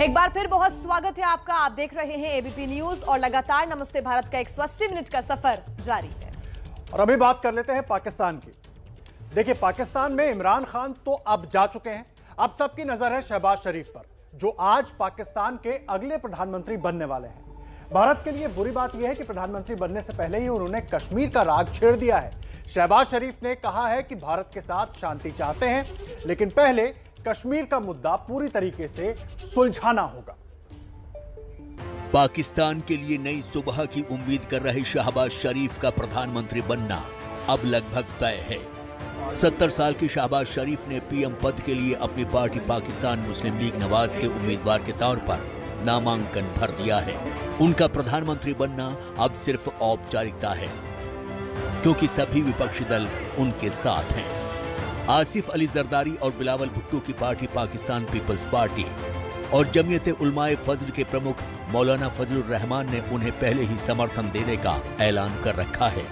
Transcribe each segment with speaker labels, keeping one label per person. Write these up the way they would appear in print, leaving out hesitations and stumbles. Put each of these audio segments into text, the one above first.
Speaker 1: एक बार फिर बहुत स्वागत है आपका। आप देख रहे हैं एबीपी न्यूज और लगातार नमस्ते भारत का 180 मिनट का सफर जारी है।
Speaker 2: और अभी बात कर लेते हैं पाकिस्तान की। देखिए, पाकिस्तान में इमरान खान तो अब जा चुके हैं। अब सबकी नजर है शहबाज शरीफ पर, जो आज पाकिस्तान के अगले प्रधानमंत्री बनने वाले हैं। भारत के लिए बुरी बात यह है कि प्रधानमंत्री बनने से पहले ही उन्होंने कश्मीर का राग छेड़ दिया है। शहबाज शरीफ ने कहा है कि भारत के साथ शांति चाहते हैं, लेकिन पहले कश्मीर का मुद्दा पूरी तरीके से सुलझाना होगा।
Speaker 3: पाकिस्तान के लिए नई सुबह की उम्मीद कर रहे शहबाज शरीफ का प्रधानमंत्री बनना अब लगभग तय है। 70 साल की शहबाज शरीफ ने पीएम पद के लिए अपनी पार्टी पाकिस्तान मुस्लिम लीग नवाज के उम्मीदवार के तौर पर नामांकन भर दिया है। उनका प्रधानमंत्री बनना अब सिर्फ औपचारिकता है, क्योंकि सभी विपक्षी दल उनके साथ हैं। आसिफ अली जरदारी और बिलावल भुट्टो की पार्टी पाकिस्तान पीपल्स पार्टी और जमीयत उलमाए फजल के प्रमुख मौलाना फजलुर रहमान ने उन्हें पहले ही समर्थन देने का ऐलान कर रखा है।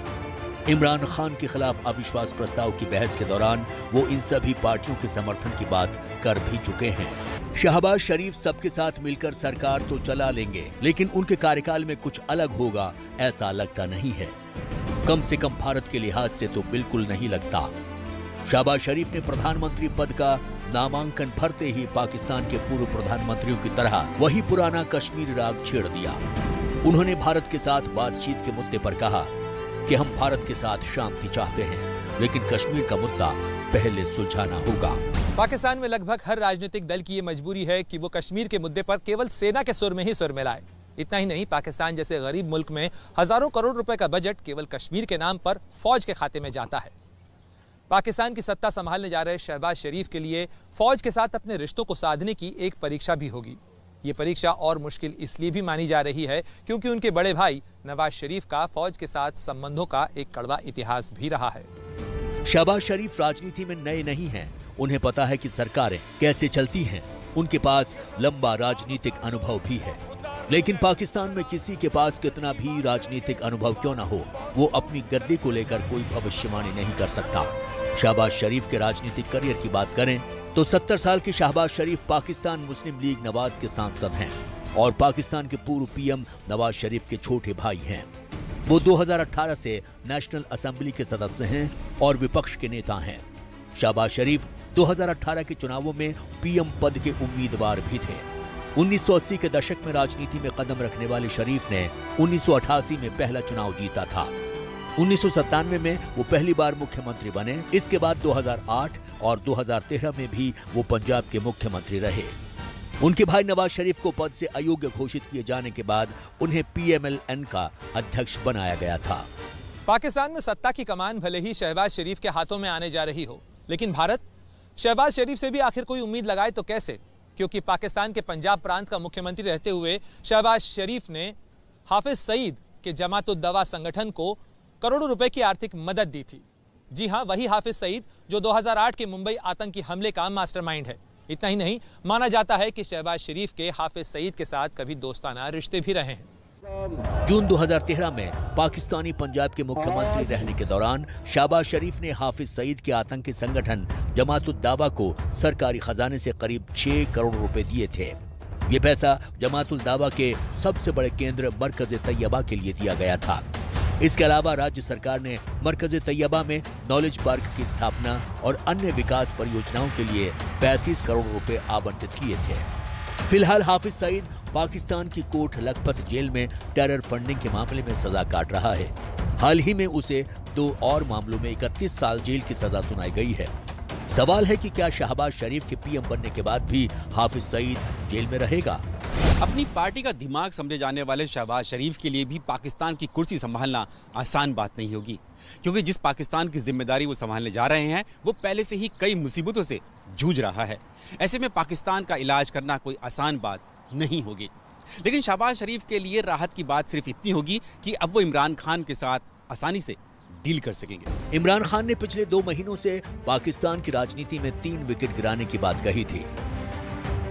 Speaker 3: इमरान खान के खिलाफ अविश्वास प्रस्ताव की बहस के दौरान वो इन सभी पार्टियों के समर्थन की बात कर भी चुके हैं। शहबाज शरीफ सबके साथ मिलकर सरकार तो चला लेंगे, लेकिन उनके कार्यकाल में कुछ अलग होगा ऐसा लगता नहीं है। कम से कम भारत के लिहाज से तो बिल्कुल नहीं लगता। शहबाज शरीफ ने प्रधानमंत्री पद का नामांकन भरते ही पाकिस्तान के पूर्व प्रधानमंत्रियों की तरह वही पुराना कश्मीर राग छेड़ दिया। उन्होंने भारत के साथ बातचीत के मुद्दे पर कहा कि हम भारत के साथ शांति चाहते हैं, लेकिन कश्मीर का मुद्दा पहले सुलझाना होगा।
Speaker 4: पाकिस्तान में लगभग हर राजनीतिक दल की ये मजबूरी है कि वो कश्मीर के मुद्दे पर केवल सेना के सुर में ही सुर मिलाए। इतना ही नहीं, पाकिस्तान जैसे गरीब मुल्क में हजारों करोड़ रुपए का बजट केवल कश्मीर के नाम पर फौज के खाते में जाता है। पाकिस्तान की सत्ता संभालने जा रहे शहबाज शरीफ के लिए फौज के साथ अपने रिश्तों को साधने की एक परीक्षा भी होगी। ये परीक्षा और मुश्किल इसलिए भी मानी जा रही है क्योंकि उनके बड़े भाई नवाज शरीफ का फौज के साथ संबंधों का एक कड़वा इतिहास भी रहा है।
Speaker 3: शहबाज शरीफ राजनीति में नए नहीं हैं। उन्हें पता है कि सरकारें कैसे चलती हैं। उनके पास लंबा राजनीतिक अनुभव भी है। लेकिन पाकिस्तान में किसी के पास कितना भी राजनीतिक अनुभव क्यों न हो, वो अपनी गद्दी को लेकर कोई भविष्यवाणी नहीं कर सकता। शहबाज शरीफ के राजनीतिक करियर की बात करें तो 70 साल के शहबाज शरीफ पाकिस्तान मुस्लिम लीग नवाज के सांसद हैं और पाकिस्तान के पूर्व पीएम नवाज शरीफ के छोटे भाई हैं। वो 2018 से नेशनल असेंबली के सदस्य हैं और विपक्ष के नेता हैं। शहबाज शरीफ 2018 के चुनावों में पीएम पद के उम्मीदवार भी थे। 1980 के दशक में राजनीति में कदम रखने वाले शरीफ ने 1988 में पहला चुनाव जीता था। 1997 में वो पहली बार मुख्यमंत्री बने। इसके बाद 2008 और 2013 में भी वो पंजाब के मुख्यमंत्री रहे। उनके भाई नवाज शरीफ को पद से अयोग्य घोषित किए जाने के बाद उन्हें पीएमएलएन का अध्यक्ष बनाया गया था।
Speaker 4: पाकिस्तान में सत्ता की कमान भले ही शहबाज शरीफ के हाथों में आने जा रही हो, लेकिन भारत शहबाज शरीफ से भी आखिर कोई उम्मीद लगाए तो कैसे? क्योंकि पाकिस्तान के पंजाब प्रांत का मुख्यमंत्री रहते हुए शहबाज शरीफ ने हाफिज सईद के जमात-उद-दवा संगठन को करोड़ों रुपए की आर्थिक मदद दी थी। जी हां, वही हाफिज सईद जो 2008 के मुंबई आतंकी हमले का मास्टरमाइंड है। इतना ही नहीं, माना जाता है कि शहबाज शरीफ के हाफिज सईद के साथ कभी दोस्ताना रिश्ते भी रहे हैं।
Speaker 3: जून 2013 में पाकिस्तानी पंजाब के मुख्यमंत्री रहने के दौरान शहबाज शरीफ ने हाफिज सईद के आतंकी संगठन जमात-उद-दावा को सरकारी खजाने से करीब 6 करोड़ रुपए दिए थे। ये पैसा जमात-उद-दावा के सबसे बड़े केंद्र मरकज तैयबा के लिए दिया गया था। इसके अलावा राज्य सरकार ने मरकज तैयबा में नॉलेज पार्क की स्थापना और अन्य विकास परियोजनाओं के लिए 35 करोड़ रुपए आवंटित किए थे। फिलहाल हाफिज सईद पाकिस्तान की कोट लखपत जेल में टेरर फंडिंग के मामले में सजा काट रहा है। हाल ही में उसे 2 और मामलों में 31 साल जेल की सजा सुनाई गई है। सवाल है कि क्या शहबाज शरीफ के पीएम बनने के बाद भी हाफिज सईद जेल में रहेगा?
Speaker 5: अपनी पार्टी का दिमाग समझे जाने वाले शहबाज शरीफ के लिए भी पाकिस्तान की कुर्सी संभालना आसान बात नहीं होगी, क्योंकि जिस पाकिस्तान की जिम्मेदारी वो संभालने जा रहे हैं वो पहले से ही कई मुसीबतों से जूझ रहा है। ऐसे में पाकिस्तान का इलाज करना कोई आसान बात नहीं होगी। लेकिन शहबाज शरीफ के लिए राहत की बात सिर्फ इतनी होगी कि अब वो इमरान खान के साथ आसानी से डील कर सकेंगे।
Speaker 3: इमरान खान ने पिछले 2 महीनों से पाकिस्तान की राजनीति में 3 विकेट गिराने की बात कही थी।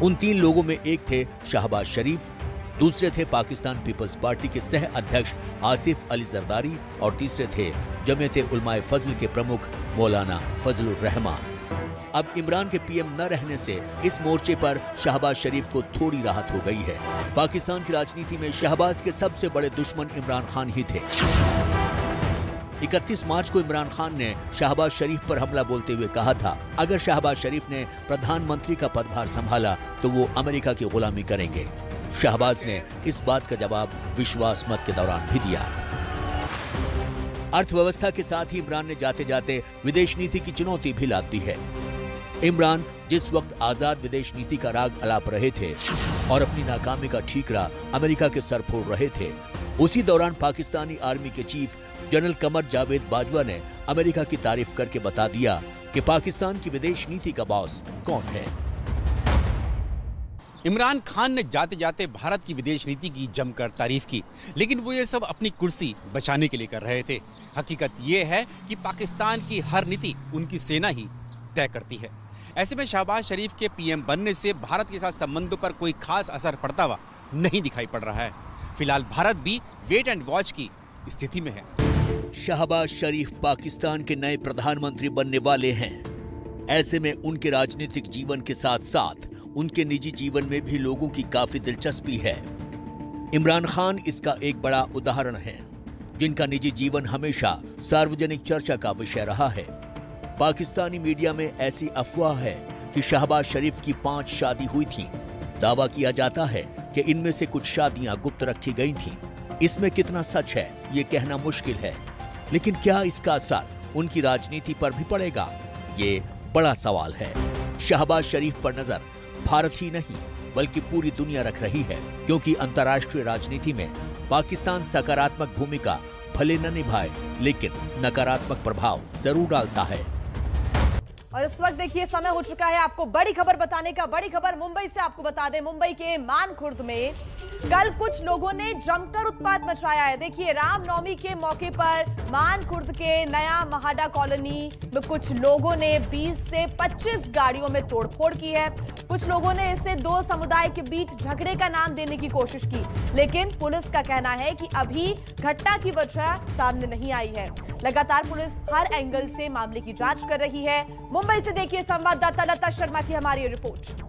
Speaker 3: उन 3 लोगों में एक थे शहबाज शरीफ, दूसरे थे पाकिस्तान पीपल्स पार्टी के सह अध्यक्ष आसिफ अली जरदारी और तीसरे थे जमीयत उलमाए फजल के प्रमुख मौलाना फजलुर रहमान। अब इमरान के पीएम न रहने से इस मोर्चे पर शहबाज शरीफ को थोड़ी राहत हो गई है। पाकिस्तान की राजनीति में शहबाज के सबसे बड़े दुश्मन इमरान खान ही थे। 31 मार्च को इमरान खान ने शहबाज शरीफ पर हमला बोलते हुए कहा था, अगर शहबाज शरीफ ने प्रधानमंत्री का पदभार संभाला तो वो अमेरिका की गुलामी करेंगे। शहबाज ने इस बात का जवाब विश्वास मत के दौरान भी दिया। अर्थव्यवस्था के साथ ही इमरान ने जाते जाते विदेश नीति की चुनौती भी लाद दी है। इमरान जिस वक्त आजाद विदेश नीति का राग अलाप रहे थे और अपनी नाकामी का ठीकरा अमेरिका के सर फोड़ रहे थे, उसी दौरान पाकिस्तानी आर्मी के चीफ जनरल कमर जावेद बाजवा ने अमेरिका की तारीफ करके बता दिया कि पाकिस्तान की विदेश नीति का बॉस कौन है।
Speaker 5: इमरान खान ने जाते जाते भारत की विदेश नीति की जमकर तारीफ की, लेकिन वो ये सब अपनी कुर्सी बचाने के लिए कर रहे थे। हकीकत ये है कि पाकिस्तान की हर नीति उनकी सेना ही तय करती है। ऐसे में शहबाज शरीफ के पीएम बनने से भारत के साथ संबंधों पर कोई खास असर पड़ता हुआ नहीं दिखाई पड़ रहा है। फिलहाल भारत भी वेट एंड वॉच की स्थिति में है।
Speaker 3: शहबाज शरीफ पाकिस्तान के नए प्रधानमंत्री बनने वाले हैं। ऐसे में उनके राजनीतिक जीवन के साथ साथ उनके निजी जीवन में भी लोगों की काफी दिलचस्पी है। इमरान खान इसका एक बड़ा उदाहरण है, जिनका निजी जीवन हमेशा सार्वजनिक चर्चा का विषय रहा है। पाकिस्तानी मीडिया में ऐसी अफवाह है कि शहबाज शरीफ की 5 शादी हुई थीं। दावा किया जाता है कि इनमें से कुछ शादियां गुप्त रखी गई थीं। इसमें कितना सच है ये कहना मुश्किल है, लेकिन क्या इसका असर उनकी राजनीति पर भी पड़ेगा, ये बड़ा सवाल है। शहबाज शरीफ पर नजर भारत ही नहीं बल्कि पूरी दुनिया रख रही है, क्योंकि अंतर्राष्ट्रीय राजनीति में पाकिस्तान सकारात्मक भूमिका भले न निभाए लेकिन नकारात्मक प्रभाव जरूर डालता है।
Speaker 1: और इस वक्त देखिए समय हो चुका है आपको बड़ी खबर बताने का। बड़ी खबर मुंबई से आपको बता दें, मुंबई के मानखुर्द में कल कुछ लोगों ने जमकर उत्पात मचाया है। देखिए रामनवमी के मौके पर मानखुर्द के नया महाडा कॉलोनी में कुछ लोगों ने 20 से 25 गाड़ियों में तोड़फोड़ की है। कुछ लोगों ने इसे 2 समुदाय के बीच झगड़े का नाम देने की कोशिश की, लेकिन पुलिस का कहना है कि अभी घटना की वजह सामने नहीं आई है। लगातार पुलिस हर एंगल से मामले की जांच कर रही है। मुंबई से देखिए संवाददाता लता शर्मा की हमारी रिपोर्ट।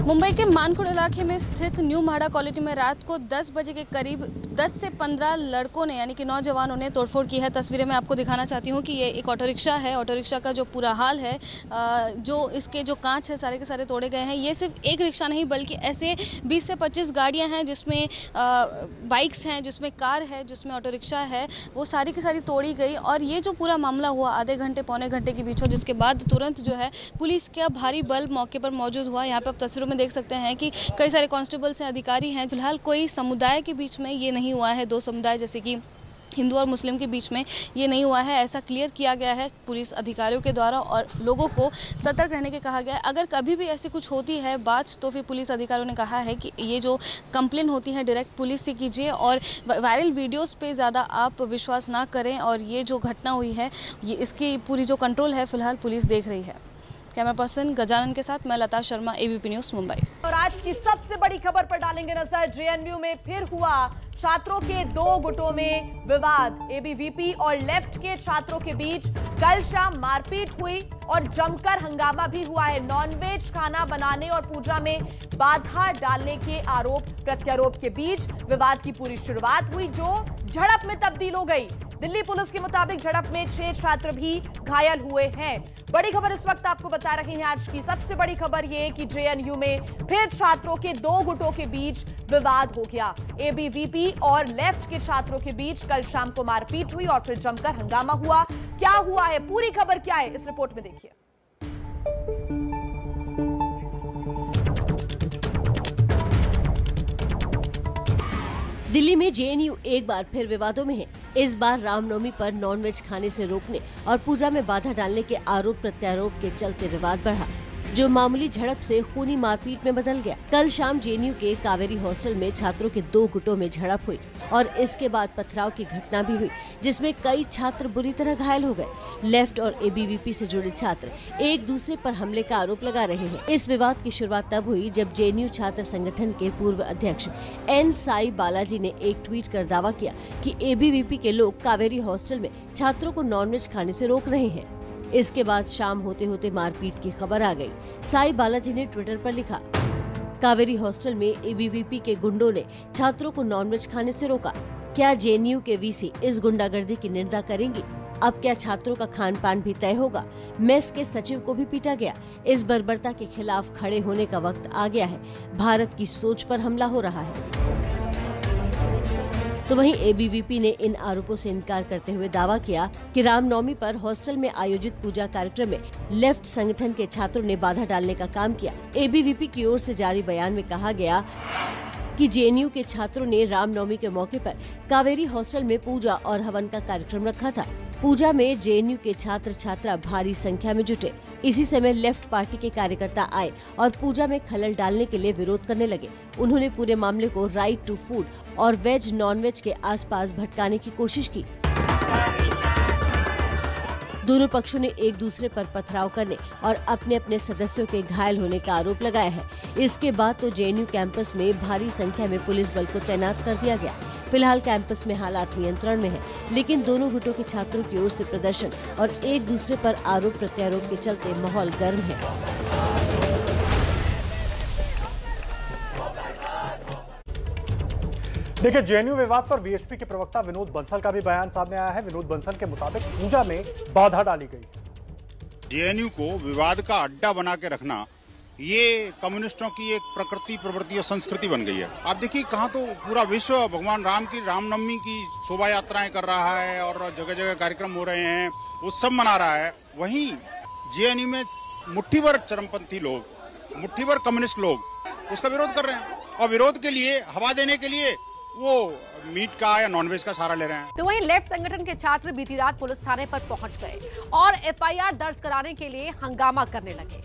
Speaker 6: मुंबई के मानखुर्द इलाके में स्थित न्यू महाडा कॉलोनी में रात को 10 बजे के करीब 10 से 15 लड़कों ने यानी कि नौजवानों ने तोड़फोड़ की है। तस्वीरें मैं आपको दिखाना चाहती हूँ कि ये एक ऑटो रिक्शा है। ऑटो रिक्शा का जो पूरा हाल है, जो इसके जो कांच है सारे के सारे तोड़े गए हैं। ये सिर्फ एक रिक्शा नहीं बल्कि ऐसे 20 से 25 गाड़ियाँ हैं, जिसमें बाइक्स हैं, जिसमें कार है, जिसमें ऑटो रिक्शा है, वो सारी की सारी तोड़ी गई। और ये जो पूरा मामला हुआ आधे घंटे पौने घंटे के बीच हो, जिसके बाद तुरंत जो है पुलिस का भारी बल मौके पर मौजूद हुआ। यहाँ पे आप तस्वीरों देख सकते हैं कि कई सारे कांस्टेबल्स हैं, अधिकारी हैं। फिलहाल कोई समुदाय के बीच में ये नहीं हुआ है, 2 समुदाय जैसे कि हिंदू और मुस्लिम के बीच में ये नहीं हुआ है, ऐसा क्लियर किया गया है पुलिस अधिकारियों के द्वारा। और लोगों को सतर्क रहने के कहा गया है। अगर कभी भी ऐसी कुछ होती है बात, तो फिर पुलिस अधिकारियों ने कहा है कि ये जो कंप्लेन होती है डायरेक्ट पुलिस से कीजिए और वायरल वीडियोस पे ज़्यादा आप विश्वास ना करें। और ये जो घटना हुई है, ये इसकी पूरी जो कंट्रोल है फिलहाल पुलिस देख रही है। कैमरा पर्सन गजानन के साथ मैं लता शर्मा, एबीपी न्यूज मुंबई।
Speaker 1: और आज की सबसे बड़ी खबर पर डालेंगे नजर। जेएनयू में फिर हुआ छात्रों के 2 गुटों में विवाद। एबीवीपी और लेफ्ट के छात्रों के बीच कल शाम मारपीट हुई और जमकर हंगामा भी हुआ है। नॉनवेज खाना बनाने और पूजा में बाधा डालने के आरोप प्रत्यारोप के बीच विवाद की पूरी शुरुआत हुई, जो झड़प में तब्दील हो गई। दिल्ली पुलिस के मुताबिक झड़प में 6 छात्र भी घायल हुए हैं। बड़ी खबर इस वक्त आपको बता रहे हैं। आज की सबसे बड़ी खबर यह कि जेएनयू में फिर छात्रों के 2 गुटों के बीच विवाद हो गया। एबीवीपी और लेफ्ट के छात्रों के बीच कल शाम को मारपीट हुई और फिर जमकर हंगामा हुआ। क्या हुआ है, पूरी खबर क्या है, इस रिपोर्ट में देखिए।
Speaker 7: दिल्ली में जेएनयू एक बार फिर विवादों में है। इस बार रामनवमी पर नॉनवेज खाने से रोकने और पूजा में बाधा डालने के आरोप प्रत्यारोप के चलते विवाद बढ़ा। जो मामूली झड़प से खूनी मारपीट में बदल गया। कल शाम जेएनयू के कावेरी हॉस्टल में छात्रों के 2 गुटों में झड़प हुई और इसके बाद पथराव की घटना भी हुई, जिसमें कई छात्र बुरी तरह घायल हो गए। लेफ्ट और एबीवीपी से जुड़े छात्र एक दूसरे पर हमले का आरोप लगा रहे हैं। इस विवाद की शुरुआत तब हुई जब जेएनयू छात्र संगठन के पूर्व अध्यक्ष एन साई बालाजी ने एक ट्वीट कर दावा किया कि एबीवीपी के लोग कावेरी हॉस्टल में छात्रों को नॉनवेज खाने से रोक रहे हैं। इसके बाद शाम होते होते मारपीट की खबर आ गई। साई बालाजी ने ट्विटर पर लिखा, कावेरी हॉस्टल में एबीवीपी के गुंडों ने छात्रों को नॉनवेज खाने से रोका। क्या जेएनयू के वीसी इस गुंडागर्दी की निंदा करेंगी? अब क्या छात्रों का खान पान भी तय होगा? मेस के सचिव को भी पीटा गया। इस बर्बरता के खिलाफ खड़े होने का वक्त आ गया है। भारत की सोच पर हमला हो रहा है। तो वहीं एबीवीपी ने इन आरोपों से इनकार करते हुए दावा किया कि रामनवमी पर हॉस्टल में आयोजित पूजा कार्यक्रम में लेफ्ट संगठन के छात्रों ने बाधा डालने का काम किया। एबीवीपी की ओर से जारी बयान में कहा गया कि जेएनयू के छात्रों ने रामनवमी के मौके पर कावेरी हॉस्टल में पूजा और हवन का कार्यक्रम रखा था। पूजा में जेएनयू के छात्र छात्रा भारी संख्या में जुटे। इसी समय लेफ्ट पार्टी के कार्यकर्ता आए और पूजा में खलल डालने के लिए विरोध करने लगे। उन्होंने पूरे मामले को राइट टू फूड और वेज नॉन वेज के आसपास भटकाने की कोशिश की। दोनों पक्षों ने एक दूसरे पर पथराव करने और अपने अपने सदस्यों के घायल होने का आरोप लगाया है। इसके बाद तो जेएनयू कैंपस में भारी संख्या में पुलिस बल को तैनात कर दिया गया। फिलहाल कैंपस में हालात नियंत्रण में है, लेकिन दोनों गुटों के छात्रों की ओर से प्रदर्शन और एक दूसरे पर आरोप प्रत्यारोप के चलते माहौल गर्म है।
Speaker 2: देखिए, जेएनयू विवाद पर वीएचपी के प्रवक्ता विनोद बंसल का भी बयान सामने आया है। विनोद बंसल के मुताबिक पूजा में बाधा डाली गई।
Speaker 8: जेएनयू को विवाद का अड्डा बना के रखना ये कम्युनिस्टों की एक प्रकृति, प्रवृत्ति और संस्कृति बन गई है। आप देखिए, कहाँ तो पूरा विश्व भगवान राम की रामनवमी की शोभा यात्राएं कर रहा है और जगह जगह कार्यक्रम हो रहे हैं, उत्सव मना रहा है। वहीं जेएनयू में मुट्ठी भर चरमपंथी लोग, मुट्ठी भर कम्युनिस्ट लोग उसका विरोध कर रहे हैं और विरोध के लिए, हवा देने के लिए वो मीट का या नॉनवेज का सहारा ले रहे हैं।
Speaker 9: तो वहीं लेफ्ट संगठन के छात्र बीती रात पुलिस थाने पर पहुंच गए और एफआईआर दर्ज कराने के लिए हंगामा करने लगे।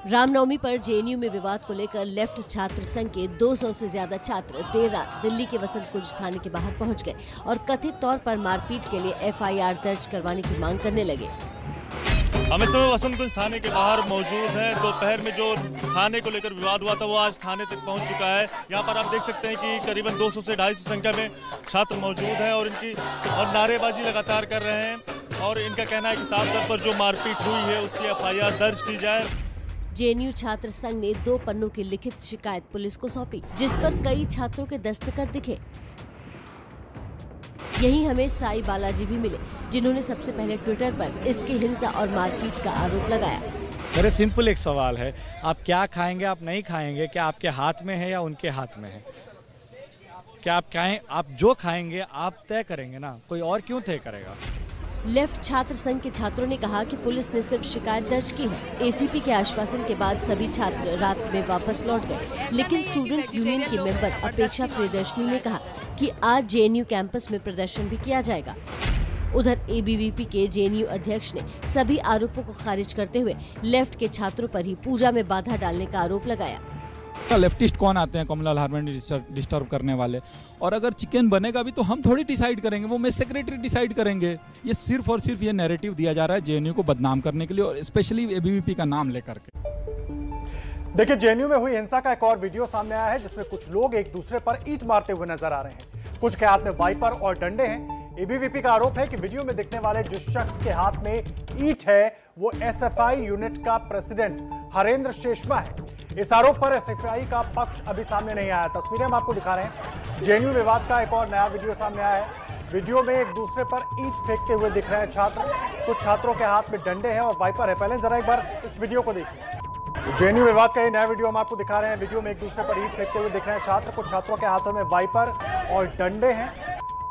Speaker 7: रामनवमी पर जेएनयू में विवाद को लेकर लेफ्ट छात्र संघ के 200 से ज्यादा छात्र देर रात दिल्ली के वसंत कुंज थाने के बाहर पहुंच गए और कथित तौर पर मारपीट के लिए एफआईआर दर्ज करवाने की मांग करने लगे।
Speaker 10: हम इस समय वसंत कुंज थाने के बाहर मौजूद हैं। दोपहर में जो थाने को लेकर विवाद हुआ था वो आज थाने तक पहुंच चुका है। यहाँ पर आप देख सकते हैं कि करीबन 200 से 250 संख्या में छात्र मौजूद हैं और नारेबाजी लगातार कर रहे हैं और इनका कहना है कि साफ तौर पर जो मारपीट हुई है उसकी एफआईआर दर्ज की जाए।
Speaker 7: जेएनयू छात्र संघ ने 2 पन्नों की लिखित शिकायत पुलिस को सौंपी, जिस पर कई छात्रों के दस्तखत दिखे। यहीं हमें साई बालाजी भी मिले, जिन्होंने सबसे पहले ट्विटर पर इसकी हिंसा और मारपीट का आरोप लगाया।
Speaker 11: मेरे सिंपल एक सवाल है, आप क्या खाएंगे, आप नहीं खाएंगे, क्या आपके हाथ में है या उनके हाथ में है? क्या आप जो खाएंगे आप तय करेंगे ना, कोई और क्यों तय करेगा?
Speaker 7: लेफ्ट छात्र संघ के छात्रों ने कहा कि पुलिस ने सिर्फ शिकायत दर्ज की है। एसीपी के आश्वासन के बाद सभी छात्र रात में वापस लौट गए, लेकिन स्टूडेंट यूनियन के मेंबर अपेक्षा प्रियदर्शनी ने कहा कि आज जेएनयू कैंपस में प्रदर्शन भी किया जाएगा। उधर एबीवीपी के जेएनयू अध्यक्ष ने सभी आरोपों को खारिज करते हुए लेफ्ट के छात्रों पर ही पूजा में बाधा डालने का आरोप लगाया।
Speaker 12: लेफ्टिस्ट कौन आते हैं कमला हारमोनी डिस्टर्ब करने वाले, और अगर चिकन बनेगा भी तो हम थोड़ी डिसाइड करेंगे, वो मेस सेक्रेटरी डिसाइड करेंगे। ये सिर्फ और सिर्फ ये नैरेटिव दिया जा रहा है जेएनयू को बदनाम करने के लिए और स्पेशली एबीवीपी का नाम लेकर के।
Speaker 2: देखिए, जेएनयू में हुई हिंसा का एक और वीडियो सामने आया है जिसमें कुछ लोग एक दूसरे पर ईंट मारते हुए नजर आ रहे हैं। कुछ के हाथ में वाइपर और डंडे हैं। एबीवीपी का आरोप है कि वीडियो में दिखने वाले जिस शख्स के हाथ में ईंट है वो एसएफआई यूनिट का प्रेसिडेंट हरेंद्र शेषमा है। इस आरोप पर एसएफआई का पक्ष अभी सामने नहीं आया। तस्वीरें हम आपको दिखा रहे हैं। जेएनयू विवाद का एक और नया वीडियो सामने आया है। वीडियो में एक दूसरे पर ईंट फेंकते हुए दिख रहे हैं छात्र। कुछ छात्रों के हाथ में डंडे हैं और वाइपर है। पहले जरा एक बार इस वीडियो को देखिए। जेएनयू विवाद का ये नया वीडियो हम आपको दिखा रहे हैं। वीडियो में एक दूसरे पर ईंट फेंकते हुए दिख रहे हैं छात्र। कुछ छात्रों के हाथों में वाइपर और डंडे हैं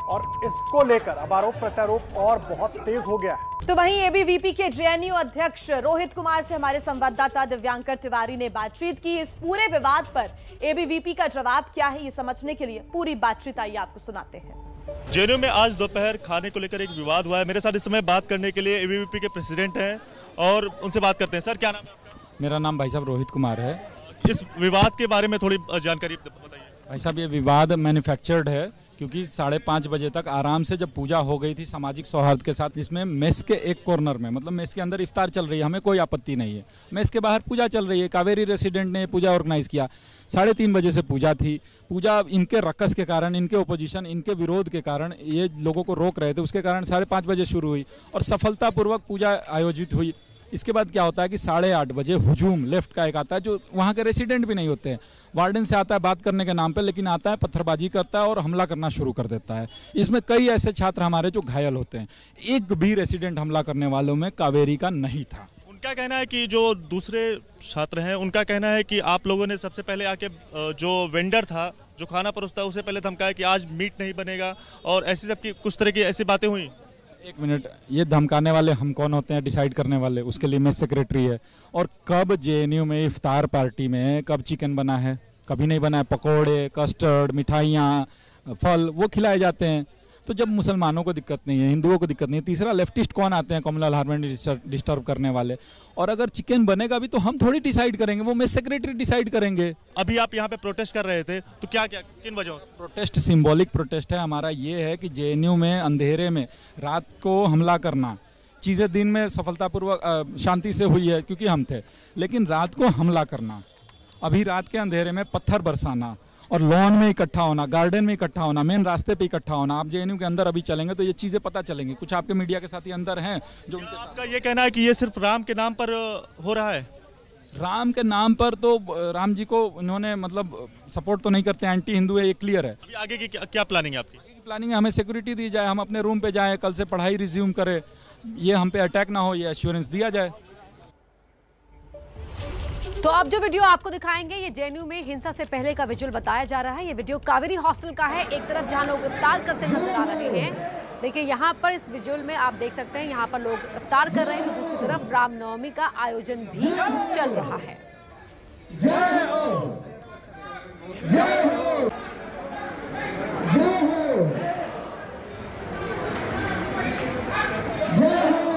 Speaker 2: और इसको लेकर अब आरोप प्रत्यारोप और बहुत तेज हो गया है।
Speaker 1: तो वहीं एबीवीपी के जेएनयू अध्यक्ष रोहित कुमार से हमारे संवाददाता दिव्यांकर तिवारी ने बातचीत की। इस पूरे विवाद पर एबीवीपी का जवाब क्या है, ये समझने के लिए पूरी बातचीत आइए आपको सुनाते हैं।
Speaker 10: जेएनयू में आज दोपहर खाने को लेकर एक विवाद हुआ है। मेरे साथ इस समय बात करने के लिए एबीवीपी के प्रेसिडेंट हैं और उनसे बात करते हैं। सर, क्या नाम है आपका?
Speaker 12: मेरा नाम भाई साहब रोहित कुमार है।
Speaker 10: इस विवाद के बारे में थोड़ी जानकारी बताइए।
Speaker 12: भाई साहब, ये विवाद मैन्युफैक्चर्ड है, क्योंकि 5:30 बजे तक आराम से जब पूजा हो गई थी सामाजिक सौहार्द के साथ, जिसमें मेस के एक कॉर्नर में, मतलब मेस के अंदर इफ्तार चल रही है, हमें कोई आपत्ति नहीं है। मेस के बाहर पूजा चल रही है, कावेरी रेसिडेंट ने पूजा ऑर्गेनाइज किया। 3:30 बजे से पूजा थी। पूजा इनके रकस के कारण, इनके ओपोजिशन, इनके विरोध के कारण, ये लोगों को रोक रहे थे, उसके कारण 5:30 बजे शुरू हुई और सफलतापूर्वक पूजा आयोजित हुई। इसके बाद क्या होता है कि 8:30 बजे हुजूम लेफ्ट का एक आता है, जो वहाँ के रेसिडेंट भी नहीं होते हैं, वार्डन से आता है बात करने के नाम पे, लेकिन आता है पत्थरबाजी करता है और हमला करना शुरू कर देता है। इसमें कई ऐसे छात्र हमारे जो घायल होते हैं। एक भी रेसिडेंट हमला करने वालों में कावेरी का नहीं था।
Speaker 10: उनका कहना है कि जो दूसरे छात्र हैं उनका कहना है कि आप लोगों ने सबसे पहले आके जो वेंडर था, जो खाना परोसता, उसे पहले धमकाया कि आज मीट नहीं बनेगा और ऐसी सबकी कुछ तरह की ऐसी बातें हुई।
Speaker 12: एक मिनट, ये धमकाने वाले हम कौन होते हैं डिसाइड करने वाले? उसके लिए मैं सेक्रेटरी है। और कब जेएनयू में इफ्तार पार्टी में कब चिकन बना है? कभी नहीं बना है। पकोड़े, कस्टर्ड, मिठाइयाँ, फल वो खिलाए जाते हैं। तो जब मुसलमानों को दिक्कत नहीं है, हिंदुओं को दिक्कत नहीं है, तीसरा लेफ्टिस्ट कौन आते हैं कमला हार्मनी डिस्टर्ब करने वाले? और अगर चिकन बनेगा भी तो हम थोड़ी डिसाइड करेंगे, वो मेस सेक्रेटरी डिसाइड करेंगे।
Speaker 10: अभी आप यहाँ पे प्रोटेस्ट कर रहे थे, तो क्या क्या किन वजहों से?
Speaker 12: प्रोटेस्ट सिंबॉलिक प्रोटेस्ट है हमारा। ये है कि जेएनयू में अंधेरे में रात को हमला करना, चीज़ें दिन में सफलतापूर्वक शांति से हुई है क्योंकि हम थे, लेकिन रात को हमला करना, अभी रात के अंधेरे में पत्थर बरसाना और लॉन में इकट्ठा होना, गार्डन में इकट्ठा होना, मेन रास्ते पे इकट्ठा होना। आप जेएनयू के अंदर अभी चलेंगे तो ये चीज़ें पता चलेंगी। कुछ आपके मीडिया के साथी अंदर हैं जो उनके साथ।
Speaker 10: आपका ये कहना है कि ये सिर्फ राम के नाम पर हो रहा है?
Speaker 12: राम के नाम पर तो राम जी को उन्होंने मतलब सपोर्ट तो नहीं करते, एंटी हिंदू है, ये क्लियर है।
Speaker 10: अभी आगे की क्या प्लानिंग है आपकी?
Speaker 12: प्लानिंग है हमें सिक्योरिटी दी जाए, हम अपने रूम पे जाएं, कल से पढ़ाई रिज्यूम करें, ये हम पे अटैक ना हो, ये एश्योरेंस दिया जाए।
Speaker 9: तो अब जो वीडियो आपको दिखाएंगे ये जेएनयू में हिंसा से पहले का विजुअल बताया जा रहा है। ये वीडियो कावेरी हॉस्टल का है। एक तरफ जहां लोग इफ्तार करते नजर आ रहे हैं, देखिए यहाँ पर इस विजुअल में आप देख सकते हैं यहाँ पर लोग इफ्तार कर रहे हैं, तो दूसरी तरफ रामनवमी का आयोजन भी चल रहा है। जय हो, जय हो, जय हो, जय हो।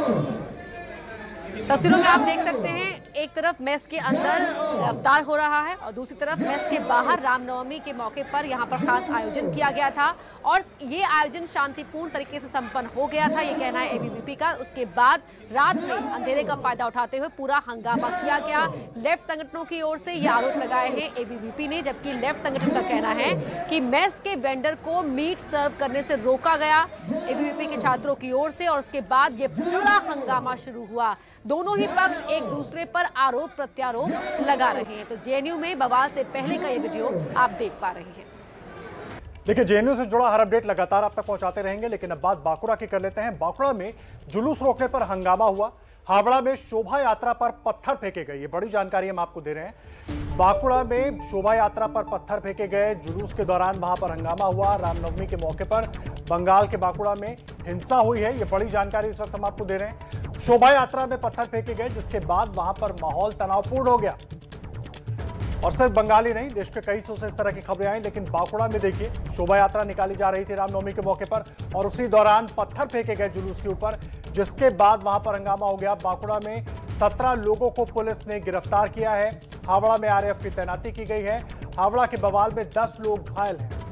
Speaker 9: तस्वीरों में आप देख सकते हैं एक तरफ मेस के अंदर इफ्तार हो रहा है और दूसरी तरफ मेस के बाहर रामनवमी के मौके पर यहाँ पर खास आयोजन किया गया था और ये आयोजन शांतिपूर्ण तरीके से संपन्न हो गया था, ये कहना है एबीवीपी का। उसके बाद रात में अंधेरे का फायदा उठाते हुए पूरा हंगामा किया गया। लेफ्ट संगठनों की ओर से ये आरोप लगाए हैं एबीवीपी ने, जबकि लेफ्ट संगठन का कहना है कि मेस के वेंडर को मीट सर्व करने से रोका गया एबीवीपी के छात्रों की ओर से और उसके बाद ये पूरा हंगामा शुरू हुआ। दोनों ही पक्ष एक दूसरे पर आरोप प्रत्यारोप लगा रहे हैं। तो जेएनयू में बवाल से पहले का ये वीडियो आप देख पा रहे हैं।
Speaker 2: देखिए, जेएनयू से जुड़ा हर अपडेट लगातार आप तक पहुंचाते रहेंगे, लेकिन अब बात बांकुड़ा की कर लेते हैं। बांकुड़ा में जुलूस रोकने पर हंगामा हुआ। हावड़ा में शोभा यात्रा पर पत्थर फेंके गए, ये बड़ी जानकारी हम आपको दे रहे हैं। बांकुड़ा में शोभा यात्रा पर पत्थर फेंके गए, जुलूस के दौरान वहां पर हंगामा हुआ। रामनवमी के मौके पर बंगाल के बांकुड़ा में हिंसा हुई है, ये बड़ी जानकारी इस वक्त हम आपको दे रहे हैं। शोभा यात्रा में पत्थर फेंके गए, जिसके बाद वहां पर माहौल तनावपूर्ण हो गया। और सिर्फ बंगाली नहीं, देश के कई हिस्सों से इस तरह की खबरें आई, लेकिन बांकुड़ा में देखिए शोभा यात्रा निकाली जा रही थी रामनवमी के मौके पर और उसी दौरान पत्थर फेंके गए जुलूस के ऊपर, जिसके बाद वहां पर हंगामा हो गया। बांकुड़ा में 17 लोगों को पुलिस ने गिरफ्तार किया है। हावड़ा में आरएएफ की तैनाती की गई है। हावड़ा के बवाल में 10 लोग घायल हैं।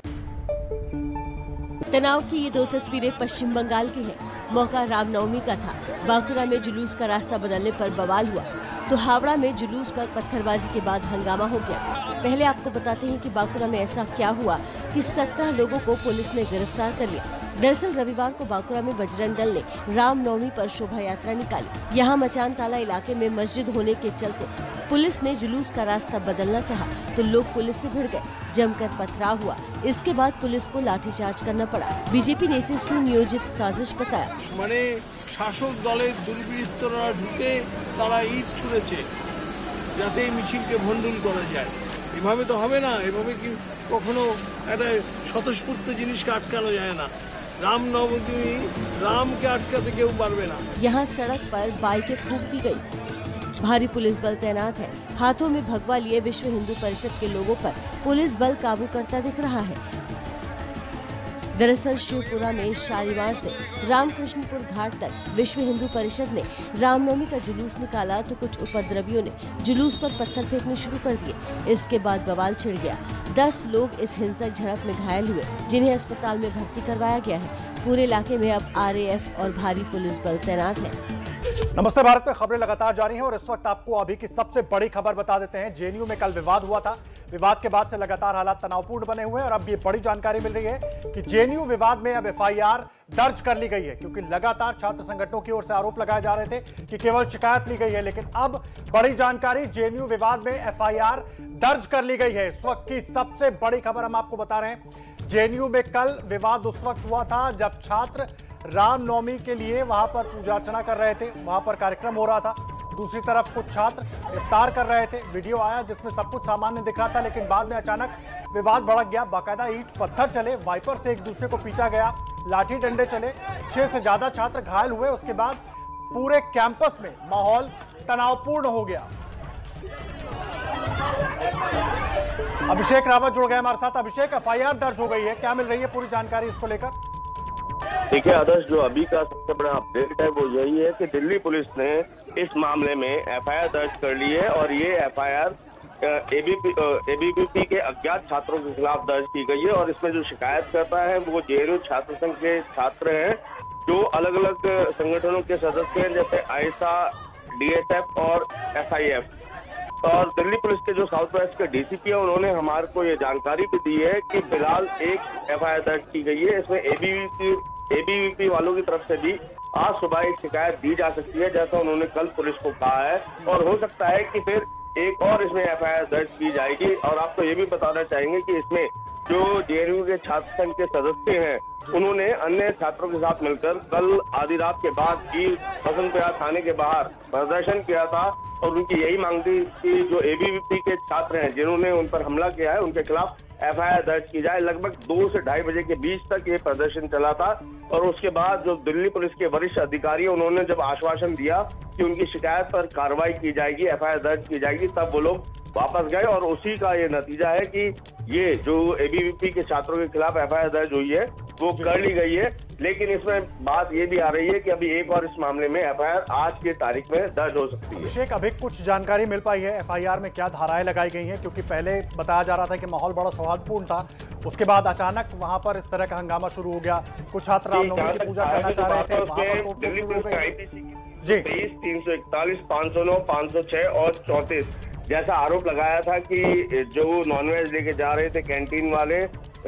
Speaker 7: तनाव की ये दो तस्वीरें पश्चिम बंगाल की हैं। मौका रामनवमी का था। बांकुड़ा में जुलूस का रास्ता बदलने पर बवाल हुआ तो हावड़ा में जुलूस पर पत्थरबाजी के बाद हंगामा हो गया। पहले आपको बताते हैं कि बांकुड़ा में ऐसा क्या हुआ कि 17 लोगों को पुलिस ने गिरफ्तार कर लिया। दरअसल रविवार को बांकुड़ा में बजरंग दल ने रामनवमी पर शोभा यात्रा निकाली। यहाँ मचान ताला इलाके में मस्जिद होने के चलते पुलिस ने जुलूस का रास्ता बदलना चाहा तो लोग पुलिस से भिड़ गए, जमकर पथराव हुआ। इसके बाद पुलिस को लाठीचार्ज करना पड़ा। बीजेपी ने इसे सुनियोजित साजिश बताया।
Speaker 13: মানে শাসক দলের দুর্বৃত্তরা ঢুকে তারা ইট ছুঁড়েছে যাতে এই মিছিলকে ভণ্ডুল করা যায়। এভাবে তো হবে না, এভাবে কি কখনো একটা স্বতঃস্ফূর্ত জিনিসকে আটকানো যায় না। रामनवमी राम के अटकाते क्यों पारबे ना।
Speaker 7: यहाँ सड़क पर बाइकें फूंक दी गई। भारी पुलिस बल तैनात है। हाथों में भगवा लिए विश्व हिंदू परिषद के लोगों पर पुलिस बल काबू करता दिख रहा है। दरअसल शिवपुरा में शालीमार से रामकृष्णपुर घाट तक विश्व हिंदू परिषद ने रामनवमी का जुलूस निकाला तो कुछ उपद्रवियों ने जुलूस पर पत्थर फेंकने शुरू कर दिए। इसके बाद बवाल छिड़ गया। 10 लोग इस हिंसक झड़प में घायल हुए, जिन्हें अस्पताल में भर्ती करवाया गया है। पूरे इलाके में अब RAF और भारी पुलिस बल तैनात है।
Speaker 2: नमस्ते भारत में खबरें लगातार जारी हैं और इस वक्त आपको अभी की सबसे बड़ी खबर बता देते हैं। JNU में कल विवाद हुआ था। विवाद के बाद से लगातार हालात तनावपूर्ण बने हुए हैं और अब ये बड़ी जानकारी मिल रही है कि JNU विवाद में अब FIR दर्ज कर ली गई है, क्योंकि लगातार छात्र संगठनों की ओर से आरोप लगाए जा रहे थे कि केवल शिकायत ली गई है, लेकिन अब बड़ी जानकारी, JNU विवाद में FIR दर्ज कर ली गई है। इस वक्त की सबसे बड़ी खबर हम आपको बता रहे हैं। JNU में कल विवाद उस वक्त हुआ था जब छात्र रामनवमी के लिए वहां पर पूजा अर्चना कर रहे थे, वहां पर कार्यक्रम हो रहा था। दूसरी तरफ कुछ छात्र इफ्तार कर रहे थे। वीडियो आया जिसमें सब कुछ सामान्य दिख रहा था, लेकिन बाद में अचानक विवाद भड़क गया। बाकायदा ईंट पत्थर चले, वाइपर से एक दूसरे को पीटा गया, लाठी डंडे चले, 6 से ज्यादा छात्र घायल हुए। उसके बाद पूरे कैंपस में माहौल तनावपूर्ण हो गया। अभिषेक रावत जुड़ गए हमारे साथ। अभिषेक, FIR दर्ज हो गई है, क्या मिल रही है पूरी जानकारी इसको लेकर?
Speaker 14: देखिए आदर्श, जो अभी का सबसे बड़ा अपडेट है वो यही है कि दिल्ली पुलिस ने इस मामले में FIR दर्ज कर ली है और ये FIR ABVP के अज्ञात छात्रों के खिलाफ दर्ज की गई है। और इसमें जो शिकायत करता है वो JNU छात्र संघ के छात्र हैं, जो अलग अलग संगठनों के सदस्य हैं, जैसे AISA, DSF और SIF। और दिल्ली पुलिस के जो साउथ वेस्ट के DCP है, उन्होंने हमारे को ये जानकारी भी दी है कि फिलहाल एक FIR दर्ज की गई है। इसमें ABVP वालों की तरफ से भी आज सुबह एक शिकायत दी जा सकती है, जैसा उन्होंने कल पुलिस को कहा है। और हो सकता है कि फिर एक और इसमें FIR दर्ज की जाएगी। और आपको ये भी बताना चाहेंगे कि इसमें जो JNU के छात्र संघ के सदस्य हैं, उन्होंने अन्य छात्रों के साथ मिलकर कल आधी रात के बाद ही बसंत विहार थाने के बाहर प्रदर्शन किया था और उनकी यही मांग थी कि जो ABVP के छात्र हैं जिन्होंने उन पर हमला किया है, उनके खिलाफ FIR दर्ज की जाए। लगभग 2 से 2:30 बजे के बीच तक ये प्रदर्शन चला था और उसके बाद जो दिल्ली पुलिस के वरिष्ठ अधिकारी, उन्होंने जब आश्वासन दिया कि उनकी शिकायत पर कार्रवाई की जाएगी, FIR दर्ज की जाएगी, तब वो लोग वापस गए। और उसी का ये नतीजा है कि ये जो ABVP के छात्रों के खिलाफ FIR दर्ज हुई है वो कर ली गई है। लेकिन इसमें बात ये भी आ रही है कि अभी एक और इस मामले में FIR आज की तारीख में दर्ज हो सकती है।
Speaker 2: अभिषेक, अभी कुछ जानकारी मिल पाई है FIR में क्या धाराएं लगाई गई हैं? क्योंकि पहले बताया जा रहा था कि माहौल बड़ा सौहार्दपूर्ण था, उसके बाद अचानक वहां पर इस तरह का हंगामा शुरू हो गया। कुछ छात्र रामनवमी की पूजा करना चाह रहे थे,
Speaker 14: दिल्ली पुलिस के IPC 23, 341, 509, 506 और 34 जैसा आरोप लगाया था कि जो नॉनवेज लेके जा रहे थे कैंटीन वाले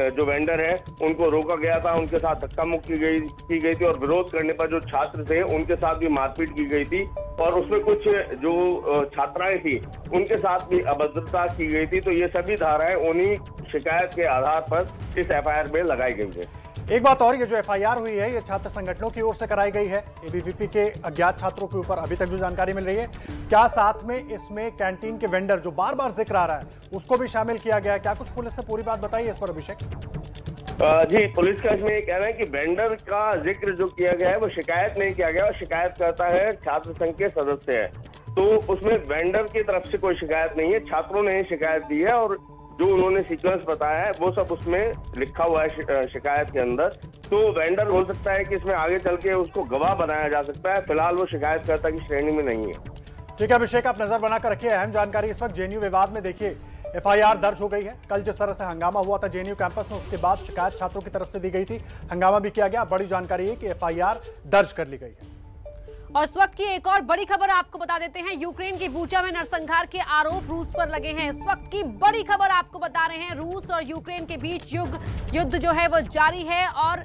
Speaker 14: जो वेंडर है, उनको रोका गया था, उनके साथ धक्का मुक्की की गई थी और विरोध करने पर जो छात्र थे उनके साथ भी मारपीट की गई थी और उसमें कुछ जो छात्राएं थी उनके साथ भी अभद्रता की गई थी। तो ये सभी धाराएं उन्हीं शिकायत के आधार पर इस FIR में लगाई गई है।
Speaker 2: एक बात और, ये जो FIR हुई है ये छात्र संगठनों की ओर से कराई गई है। ABVP के अज्ञात छात्रों के ऊपर अभी तक जो जानकारी मिल रही है, क्या साथ में इसमें कैंटीन के वेंडर जो बार बार जिक्र आ रहा है उसको भी शामिल किया गया है? क्या कुछ पुलिस ने पूरी बात बताई है इस पर अभिषेक?
Speaker 14: जी, पुलिस का इसमें ये कहना है कि वेंडर का जिक्र जो किया गया है वो शिकायत नहीं किया गया और शिकायत करता है छात्र संघ के सदस्य है। तो उसमें वेंडर की तरफ से कोई शिकायत नहीं है, छात्रों ने ही शिकायत दी है और जो उन्होंने सीक्वेंस बताया है वो सब उसमें लिखा हुआ है शिकायत के अंदर। तो वेंडर हो सकता है कि इसमें आगे चल के उसको गवाह बनाया जा सकता है, फिलहाल वो शिकायतकर्ता की श्रेणी में नहीं है।
Speaker 2: ठीक है अभिषेक, आप नजर बना कर रखिए। अहम जानकारी इस वक्त JNU विवाद में देखिए FIR दर्ज हो गई है। कल जिस तरह से हंगामा हुआ था JNU कैंपस में, उसके बाद शिकायत छात्रों की तरफ से दी गई थी, हंगामा भी किया गया। बड़ी जानकारी है कि FIR दर्ज कर ली गई है।
Speaker 9: और इस वक्त की एक और बड़ी खबर आपको बता देते हैं। यूक्रेन की बूचा में नरसंहार के आरोप रूस पर लगे हैं। इस वक्त की बड़ी खबर आपको बता रहे हैं, रूस और यूक्रेन के बीच युद्ध जो है वो जारी है और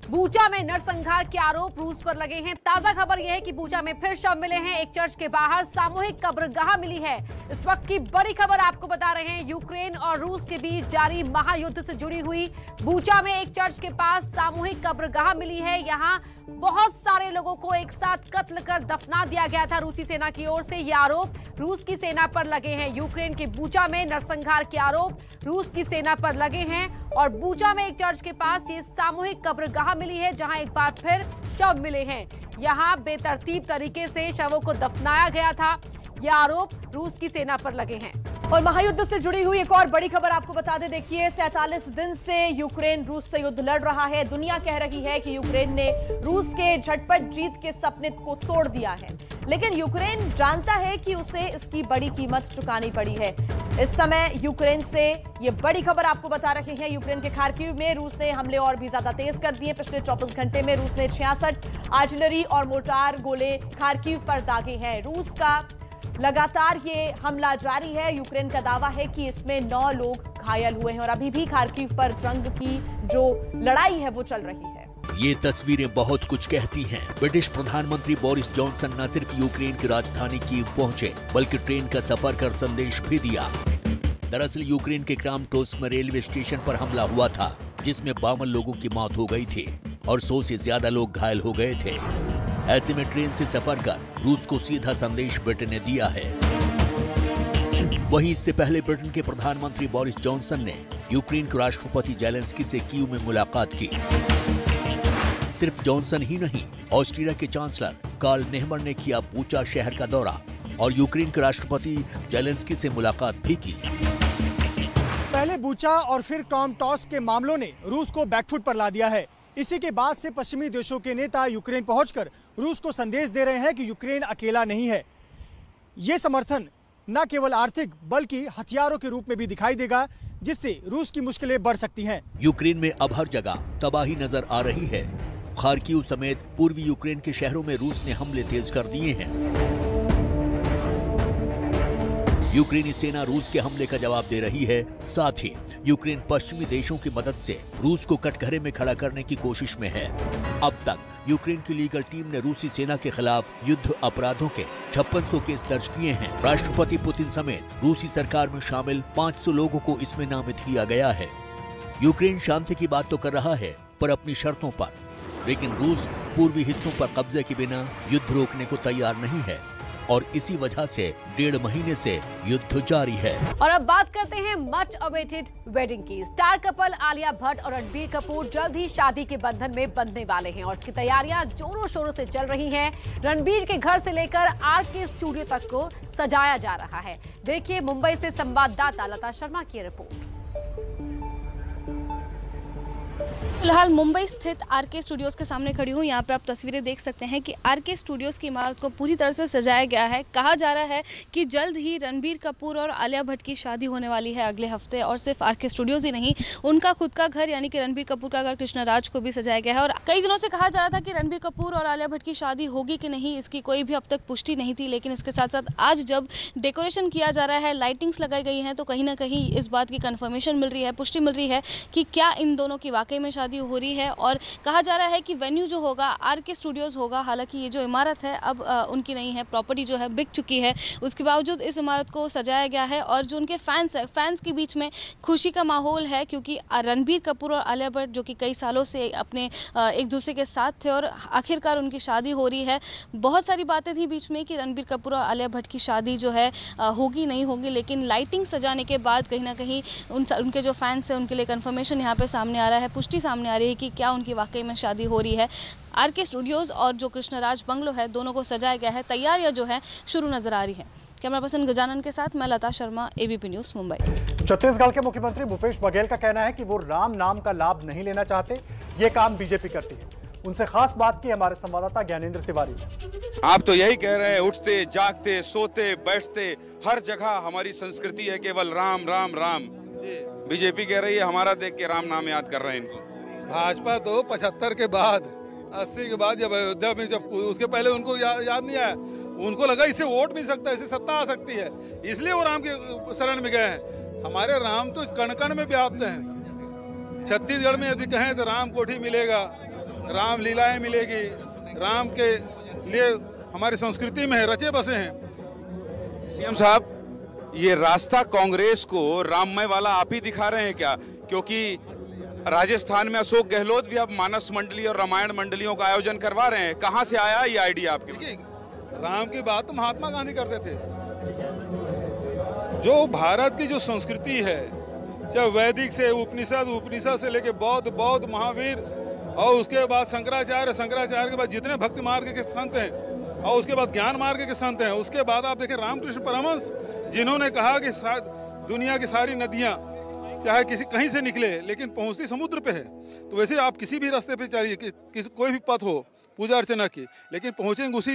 Speaker 9: बूचा में नरसंहार के आरोप रूस पर लगे हैं। ताजा खबर यह है कि बूचा में फिर शव मिले हैं। एक चर्च के बाहर सामूहिक कब्रगाह मिली है। इस वक्त की बड़ी खबर आपको बता रहे हैं, यूक्रेन और रूस के बीच जारी महायुद्ध से जुड़ी हुई बूचा में एक चर्च के पास सामूहिक कब्रगाह मिली है। यहाँ बहुत सारे लोगों को एक साथ कत्ल कर दफना दिया गया था रूसी सेना की ओर से। ये आरोप रूस की सेना पर लगे हैं। यूक्रेन के बूचा में नरसंहार के आरोप रूस की सेना पर लगे हैं और बूचा में एक चर्च के पास ये सामूहिक कब्रगाह मिली है, जहां एक बार फिर शव मिले हैं। यहां बेतरतीब तरीके से शवों को दफनाया गया था। ये आरोप रूस की सेना पर लगे हैं।
Speaker 1: और महायुद्ध से जुड़ी हुई एक और बड़ी खबर आपको बता दें। देखिए, 47 दिन से यूक्रेन रूस से युद्ध लड़ रहा है। दुनिया कह रही है कि यूक्रेन ने रूस के झटपट जीत के सपने को तोड़ दिया है, लेकिन यूक्रेन जानता है कि उसे इसकी बड़ी कीमत चुकानी पड़ी है। इस समय यूक्रेन से ये बड़ी खबर आपको बता रहे हैं। यूक्रेन के खार्किव में रूस ने हमले और भी ज्यादा तेज कर दिए। पिछले 24 घंटे में रूस ने 66 आर्टिलरी और मोर्टार गोले खार्किव पर दागे हैं। रूस का लगातार ये हमला जारी है। यूक्रेन का दावा है कि इसमें 9 लोग घायल हुए हैं और अभी भी खार्किव पर जंग की जो लड़ाई है वो चल रही है।
Speaker 3: ये तस्वीरें बहुत कुछ कहती हैं। ब्रिटिश प्रधानमंत्री बोरिस जॉनसन न सिर्फ यूक्रेन की राजधानी कीव पहुंचे, बल्कि ट्रेन का सफर कर संदेश भी दिया। दरअसल यूक्रेन के क्रामाटोर्स्क में रेलवे स्टेशन पर हमला हुआ था, जिसमें 52 लोगों की मौत हो गई थी और 100 से ज्यादा लोग घायल हो गए थे। ऐसे में ट्रेन से सफर कर रूस को सीधा संदेश ब्रिटेन ने दिया है। वहीं इससे पहले ब्रिटेन के प्रधानमंत्री बोरिस जॉनसन ने यूक्रेन के राष्ट्रपति जेलेंस्की से कीव में मुलाकात की। सिर्फ जॉनसन ही नहीं, ऑस्ट्रिया के चांसलर कार्ल नेहमर ने किया बूचा शहर का दौरा और यूक्रेन के राष्ट्रपति जेलेंस्की से मुलाकात भी की।
Speaker 15: पहले बूचा और फिर क्रामाटोर्स्क के मामलों ने रूस को बैकफुट पर ला दिया है। इसी के बाद से पश्चिमी देशों के नेता यूक्रेन पहुंचकर रूस को संदेश दे रहे हैं कि यूक्रेन अकेला नहीं है। ये समर्थन न केवल आर्थिक बल्कि हथियारों के रूप में भी दिखाई देगा, जिससे रूस की मुश्किलें बढ़ सकती हैं।
Speaker 3: यूक्रेन में अब हर जगह तबाही नजर आ रही है। खार्किव समेत पूर्वी यूक्रेन के शहरों में रूस ने हमले तेज कर दिए हैं। यूक्रेनी सेना रूस के हमले का जवाब दे रही है। साथ ही यूक्रेन पश्चिमी देशों की मदद से रूस को कटघरे में खड़ा करने की कोशिश में है। अब तक यूक्रेन की लीगल टीम ने रूसी सेना के खिलाफ युद्ध अपराधों के 5600 केस दर्ज किए हैं। राष्ट्रपति पुतिन समेत रूसी सरकार में शामिल 500 लोगों को इसमें नामित किया गया है। यूक्रेन शांति की बात तो कर रहा है, पर अपनी शर्तों पर, लेकिन रूस पूर्वी हिस्सों पर कब्जे के बिना युद्ध रोकने को तैयार नहीं है और इसी वजह से 1.5 महीने से युद्ध जारी है।
Speaker 9: और अब बात करते हैं मच अवेटेड वेडिंग की। स्टार कपल आलिया भट्ट और रणबीर कपूर जल्द ही शादी के बंधन में बंधने वाले हैं और इसकी तैयारियां जोरों शोरों से चल रही हैं। रणबीर के घर से लेकर आरके स्टूडियो तक को सजाया जा रहा है। देखिए मुंबई से संवाददाता लता शर्मा की रिपोर्ट।
Speaker 6: फिलहाल मुंबई स्थित आरके स्टूडियोज के सामने खड़ी हूँ। यहाँ पे आप तस्वीरें देख सकते हैं कि आरके स्टूडियोज की इमारत को पूरी तरह से सजाया गया है। कहा जा रहा है कि जल्द ही रणबीर कपूर और आलिया भट्ट की शादी होने वाली है अगले हफ्ते। और सिर्फ आरके स्टूडियोज ही नहीं, उनका खुद का घर यानी कि रणबीर कपूर का घर कृष्णराज को भी सजाया गया है। और कई दिनों से कहा जा रहा था कि रणबीर कपूर और आलिया भट्ट की शादी होगी कि नहीं, इसकी कोई भी अब तक पुष्टि नहीं थी। लेकिन इसके साथ साथ आज जब डेकोरेशन किया जा रहा है, लाइटिंग्स लगाई गई है, तो कहीं ना कहीं इस बात की कंफर्मेशन मिल रही है, पुष्टि मिल रही है कि क्या इन दोनों की वाकई में शादी हो रही है। और कहा जा रहा है कि वेन्यू जो होगा आरके स्टूडियोज होगा। हालांकि ये जो इमारत है अब उनकी नहीं है, प्रॉपर्टी जो है बिक चुकी है। उसके बावजूद इस इमारत को सजाया गया है और जो उनके फैंस है, फैंस के बीच में खुशी का माहौल है, क्योंकि रणबीर कपूर और आलिया भट्ट जो कि कई सालों से अपने एक दूसरे के साथ थे और आखिरकार उनकी शादी हो रही है। बहुत सारी बातें थी बीच में कि रणबीर कपूर और आलिया भट्ट की शादी जो है होगी नहीं होगी, लेकिन लाइटिंग सजाने के बाद कहीं ना कहीं उनके जो फैंस है उनके लिए कंफर्मेशन यहाँ पे सामने आ रहा है, पुष्टि सामने आ रही है कि क्या उनकी वाकई में शादी हो रही है। आरके स्टूडियोज और जो कृष्णराज बंगलो है, दोनों को सजाया गया है। तैयारियां जो है शुरू नजर आ रही है। कैमरा पर्सन गजानन के साथ मैं लता शर्मा, एबीपी न्यूज मुंबई।
Speaker 2: छत्तीसगढ़ के मुख्यमंत्री भूपेश बघेल का कहना है कि वो राम नाम का लाभ नहीं लेना चाहते, ये काम बीजेपी करती है। उनसे खास बात की हमारे संवाददाता ज्ञानेंद्र तिवारी ने।
Speaker 16: आप तो यही कह रहे हैं, उठते जागते सोते बैठते हर जगह हमारी संस्कृति है केवल राम राम राम। बीजेपी कह रही है हमारा देख के राम नाम याद कर रहे हैं इनको।
Speaker 17: भाजपा तो 75 के बाद 80 के बाद जब अयोध्या में जब उसके पहले उनको याद नहीं आया, उनको लगा इससे वोट मिल सकता है, इससे सत्ता आ सकती है, इसलिए वो राम के शरण में गए हैं। हमारे राम तो कण कण में व्याप्त हैं। छत्तीसगढ़ में यदि कहें तो राम कोठी मिलेगा, राम लीलाएं मिलेगी, राम के लिए हमारी संस्कृति में है, रचे बसे हैं।
Speaker 16: सीएम साहब, ये रास्ता कांग्रेस को राममय वाला आप ही दिखा रहे हैं क्या? क्योंकि राजस्थान में अशोक गहलोत भी अब मानस मंडली और रामायण मंडलियों का आयोजन करवा रहे हैं। कहाँ से आया ये आइडिया आपके?
Speaker 17: राम की बात तो महात्मा गांधी करते थे। जो भारत की जो संस्कृति है, चाहे वैदिक से उपनिषद, उपनिषद से लेके बौद्ध, बौद्ध महावीर, और उसके बाद शंकराचार्य, शंकराचार्य के बाद जितने भक्ति मार्ग के संत हैं, और उसके बाद ज्ञान मार्ग के संत हैं, उसके बाद आप देखें रामकृष्ण परमहंस, जिन्होंने कहा कि दुनिया की सारी नदियाँ चाहे कहीं से निकले लेकिन पहुँचती समुद्र पे है। तो वैसे आप किसी भी रास्ते पे चलिए, कोई भी पथ हो पूजा अर्चना की, लेकिन पहुँचेंगे उसी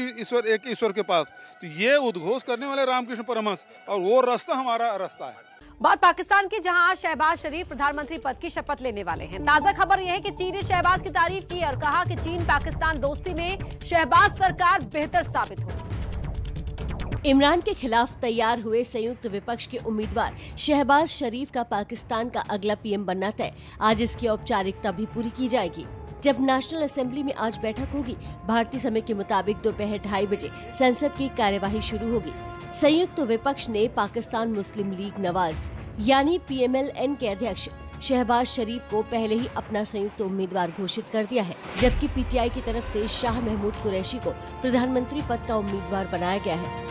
Speaker 17: एक ईश्वर के पास। तो ये उद्घोष करने वाले रामकृष्ण परमहंस, और वो रास्ता हमारा रास्ता है।
Speaker 9: बात पाकिस्तान की, जहां शहबाज शरीफ प्रधानमंत्री पद की शपथ लेने वाले हैं। ताजा खबर यह है कि चीन ने शहबाज की तारीफ की और कहा कि चीन पाकिस्तान दोस्ती में शहबाज सरकार बेहतर साबित होगी।
Speaker 7: इमरान के खिलाफ तैयार हुए संयुक्त विपक्ष के उम्मीदवार शहबाज शरीफ का पाकिस्तान का अगला पीएम बनना तय। आज इसकी औपचारिकता भी पूरी की जाएगी। जब नेशनल असेंबली में आज बैठक होगी, भारतीय समय के मुताबिक दोपहर 2:30 बजे संसद की कार्यवाही शुरू होगी। संयुक्त विपक्ष ने पाकिस्तान मुस्लिम लीग नवाज यानी PMLN के अध्यक्ष शहबाज शरीफ को पहले ही अपना संयुक्त उम्मीदवार घोषित कर दिया है, जबकि PTI की तरफ से शाह महमूद कुरैशी को प्रधानमंत्री पद का उम्मीदवार बनाया गया है।